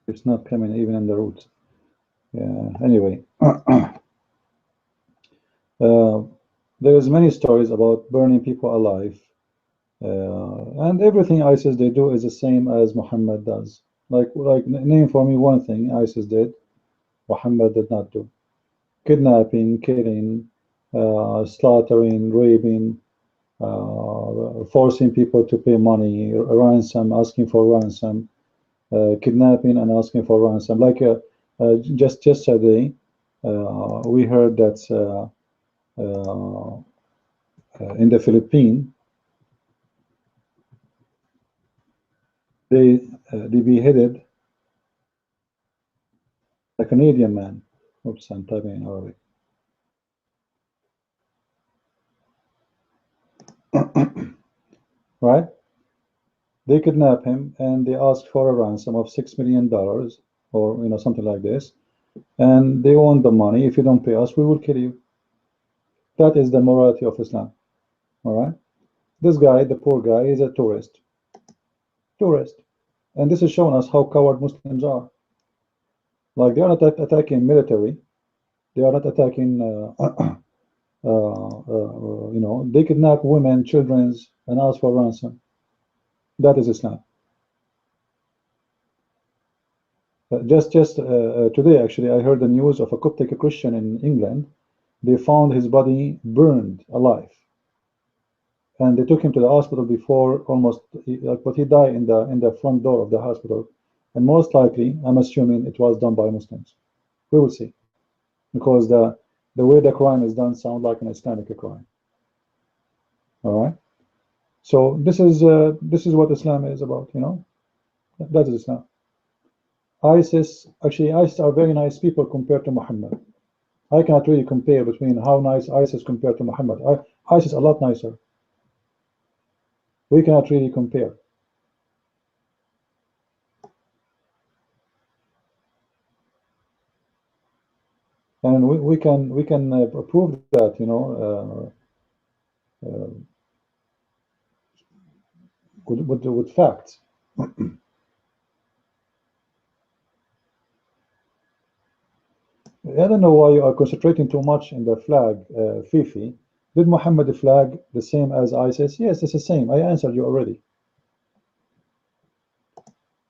It's not coming even in the root. Yeah. Anyway, there's many stories about burning people alive, and everything ISIS they do is the same as Muhammad does. Like name for me one thing ISIS did, Muhammad did not do. Kidnapping, killing, slaughtering, raping, forcing people to pay money, ransom, asking for ransom, kidnapping and asking for ransom. Like just yesterday, we heard that in the Philippines, they beheaded a Canadian man. Oops, I'm typing in Arabic. Right? They kidnap him and they ask for a ransom of $6 million or something like this, and they want the money. If you don't pay us, we will kill you. That is the morality of Islam. All right? This guy, the poor guy, is a tourist. And this is showing us how coward Muslims are. Like, they are not attacking military. They are not attacking, they kidnap women, children, and ask for ransom. That is Islam. Just today, actually, I heard the news of a Coptic Christian in England. They found his body burned alive, and they took him to the hospital before but he died in the front door of the hospital, and most likely, I'm assuming, it was done by Muslims. We will see, because the way the crime is done sounds like an Islamic crime. All right. So this is what Islam is about. You know, that is Islam. ISIS are very nice people compared to Muhammad. I cannot really compare between how nice ISIS compared to Muhammad. ISIS a lot nicer. We cannot really compare. And we can prove that, you know, with facts. I don't know why you are concentrating too much in the flag, Fifi. Did Muhammad flag the same as ISIS? Yes, it's the same. I answered you already.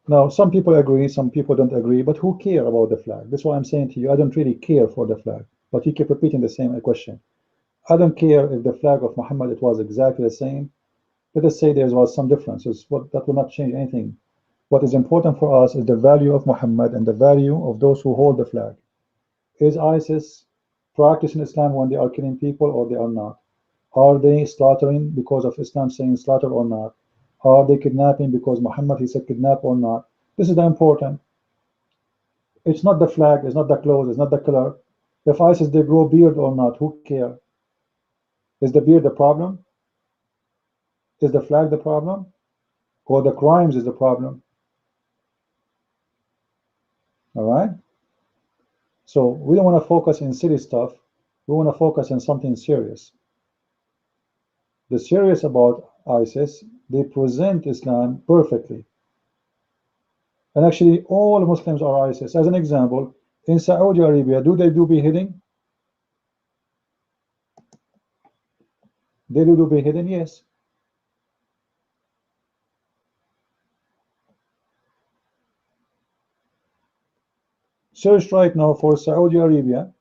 Now, some people agree, some people don't agree, but who care about the flag? That's why I'm saying to you, I don't really care for the flag. But you keep repeating the same question. I don't care if the flag of Muhammad, it was exactly the same. Let us say there was some differences. That will not change anything. What is important for us is the value of Muhammad and the value of those who hold the flag. Is ISIS practicing Islam when they are killing people, or they are not? Are they slaughtering because of Islam saying slaughter, or not? Are they kidnapping because Muhammad, he said kidnap, or not? This is the important. It's not the flag, it's not the clothes, it's not the color. If ISIS, they grow beard or not, who cares? Is the beard the problem? Is the flag the problem? Or the crimes is the problem? All right? So we don't want to focus in silly stuff. We want to focus on something serious. The serious about ISIS, they present Islam perfectly. And actually, all Muslims are ISIS. As an example, in Saudi Arabia, do they do beheading? They do beheading, yes. Search right now for Saudi Arabia.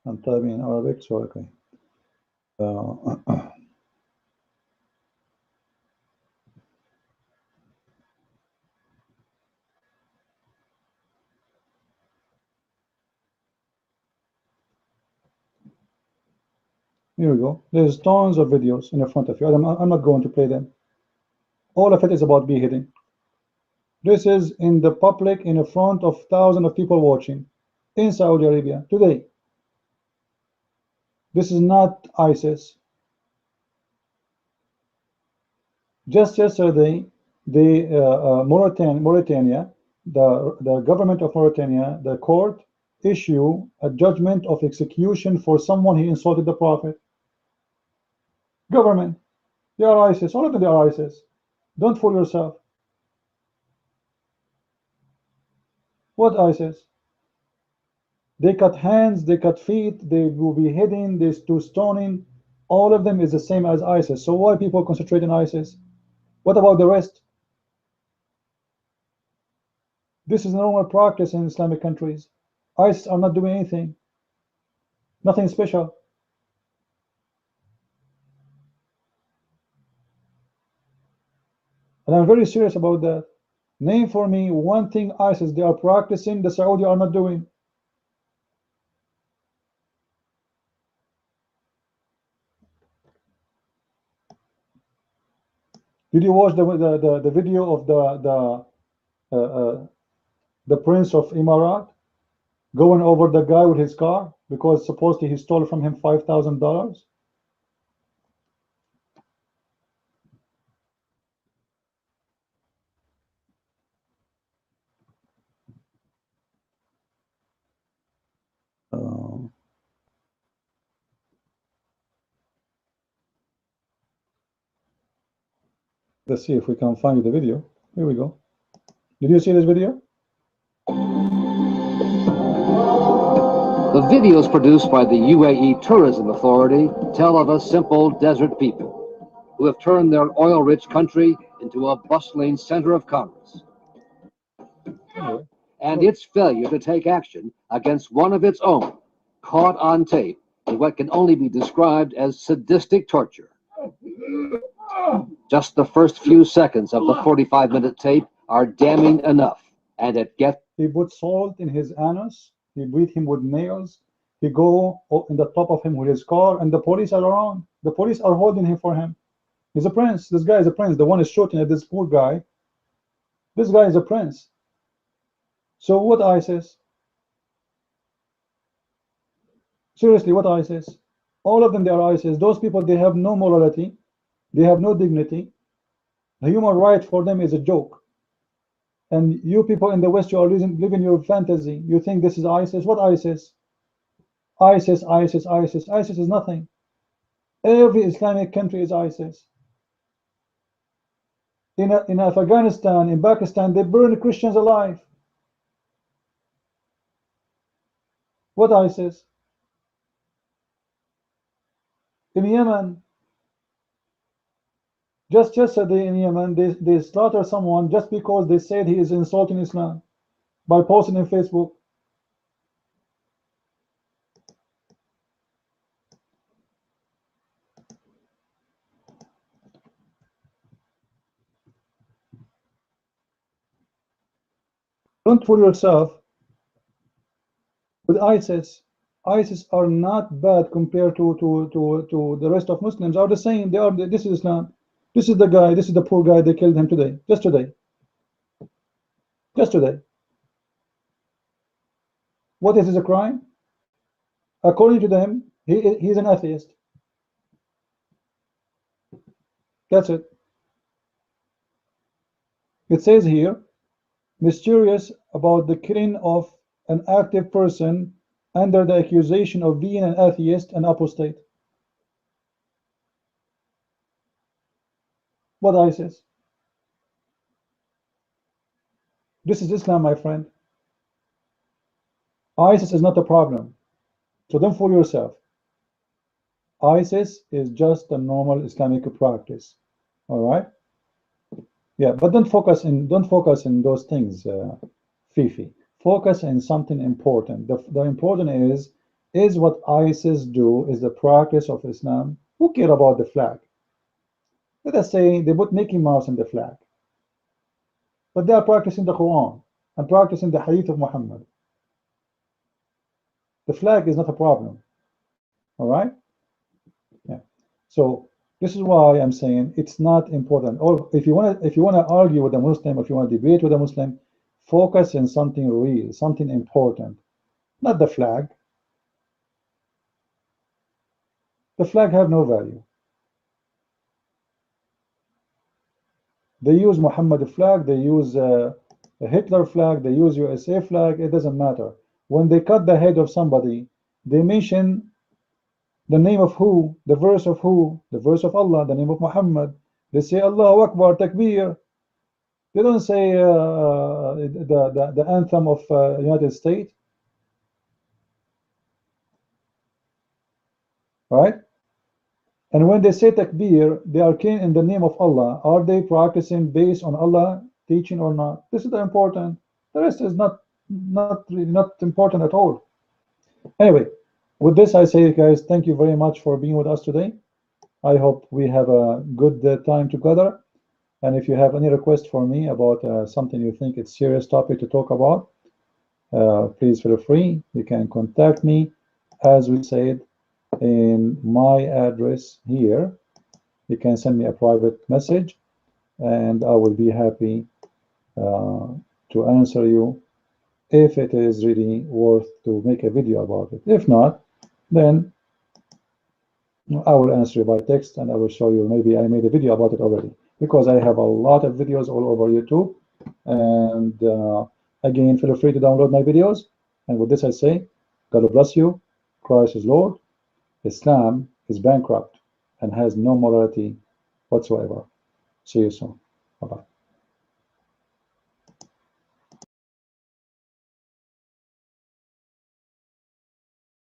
I'm typing in Arabic, so okay. Here we go. There's tons of videos in front of you. I'm not going to play them. All of it is about beheading. This is in the public, in front of thousands of people watching in Saudi Arabia today. This is not ISIS. Just yesterday, Mauritania, the government of Mauritania, the court issue a judgment of execution for someone who insulted the Prophet. Government, they are ISIS. All of them, they are ISIS. Don't fool yourself. What ISIS? They cut hands, they cut feet, they will be beheading, they do stoning. All of them is the same as ISIS. So why people concentrate on ISIS? What about the rest? This is normal practice in Islamic countries. ISIS are not doing anything. Nothing special. And I'm very serious about that. Name for me one thing ISIS they are practicing the Saudi are not doing. Did you watch the video of the Prince of Emirat going over the guy with his car because supposedly he stole from him $5,000? Let's see if we can find the video. Here we go. Did you see this video? Videos produced by the UAE Tourism Authority tell of a simple desert people who have turned their oil-rich country into a bustling center of commerce. And its failure to take action against one of its own, caught on tape in what can only be described as sadistic torture. Just the first few seconds of the 45-minute tape are damning enough, and it gets... He put salt in his anus, he beat him with nails, he go in the top of him with his car, and the police are around. The police are holding him for him. He's a prince. This guy is a prince. The one is shooting at this poor guy. This guy is a prince. So what ISIS? Seriously, what ISIS? All of them, they are ISIS. Those people, they have no morality. They have no dignity. The human right for them is a joke. And you people in the West, you are living your fantasy. You think this is ISIS. What ISIS? ISIS, ISIS, ISIS. ISIS is nothing. Every Islamic country is ISIS. In Afghanistan, in Pakistan, they burn Christians alive. What ISIS? In Yemen, just yesterday in Yemen, they slaughtered someone just because they said he is insulting Islam by posting on Facebook. Don't fool yourself with ISIS. ISIS are not bad compared to the rest of Muslims. Are the same. They are. This is Islam. This is the guy. This is the poor guy. They killed him today. Just today. Just today. What is a crime? According to them, he's an atheist. That's it. It says here, mysterious about the killing of an active person under the accusation of being an atheist and apostate. What ISIS? This is Islam, my friend. ISIS is not a problem. So don't fool yourself. ISIS is just a normal Islamic practice. All right? Yeah, but don't focus in those things, Fifi. Focus on something important. The important is what ISIS do, is the practice of Islam. Who care about the flag? Let us say they put Mickey Mouse in the flag. But they are practicing the Quran and practicing the Hadith of Muhammad. The flag is not a problem. All right? Yeah. So this is why I'm saying it's not important. Or if you want to argue with a Muslim, if you want to debate with a Muslim, focus on something real, something important, not the flag. The flag have no value. They use Muhammad flag, they use a Hitler flag, they use USA flag. It doesn't matter. When they cut the head of somebody, they mention the name of who, the verse of who, the verse of Allah, the name of Muhammad. They say Allahu Akbar, Takbir. They don't say the anthem of United States. Right? And when they say takbir, they are killing in the name of Allah. Are they practicing based on Allah teaching or not? This is the important. The rest is not important at all. Anyway, with this I say, guys, thank you very much for being with us today. I hope we have a good time together. And if you have any request for me about something you think it's serious topic to talk about, please feel free. You can contact me, as we said, in my address here. You can send me a private message and I will be happy to answer you if it is really worth to make a video about it. If not, then I will answer you by text and I will show you. Maybe I made a video about it already, because I have a lot of videos all over YouTube. And again, feel free to download my videos. And with this I say, God bless you. Christ is Lord. Islam is bankrupt and has no morality whatsoever. See you soon. Bye-bye.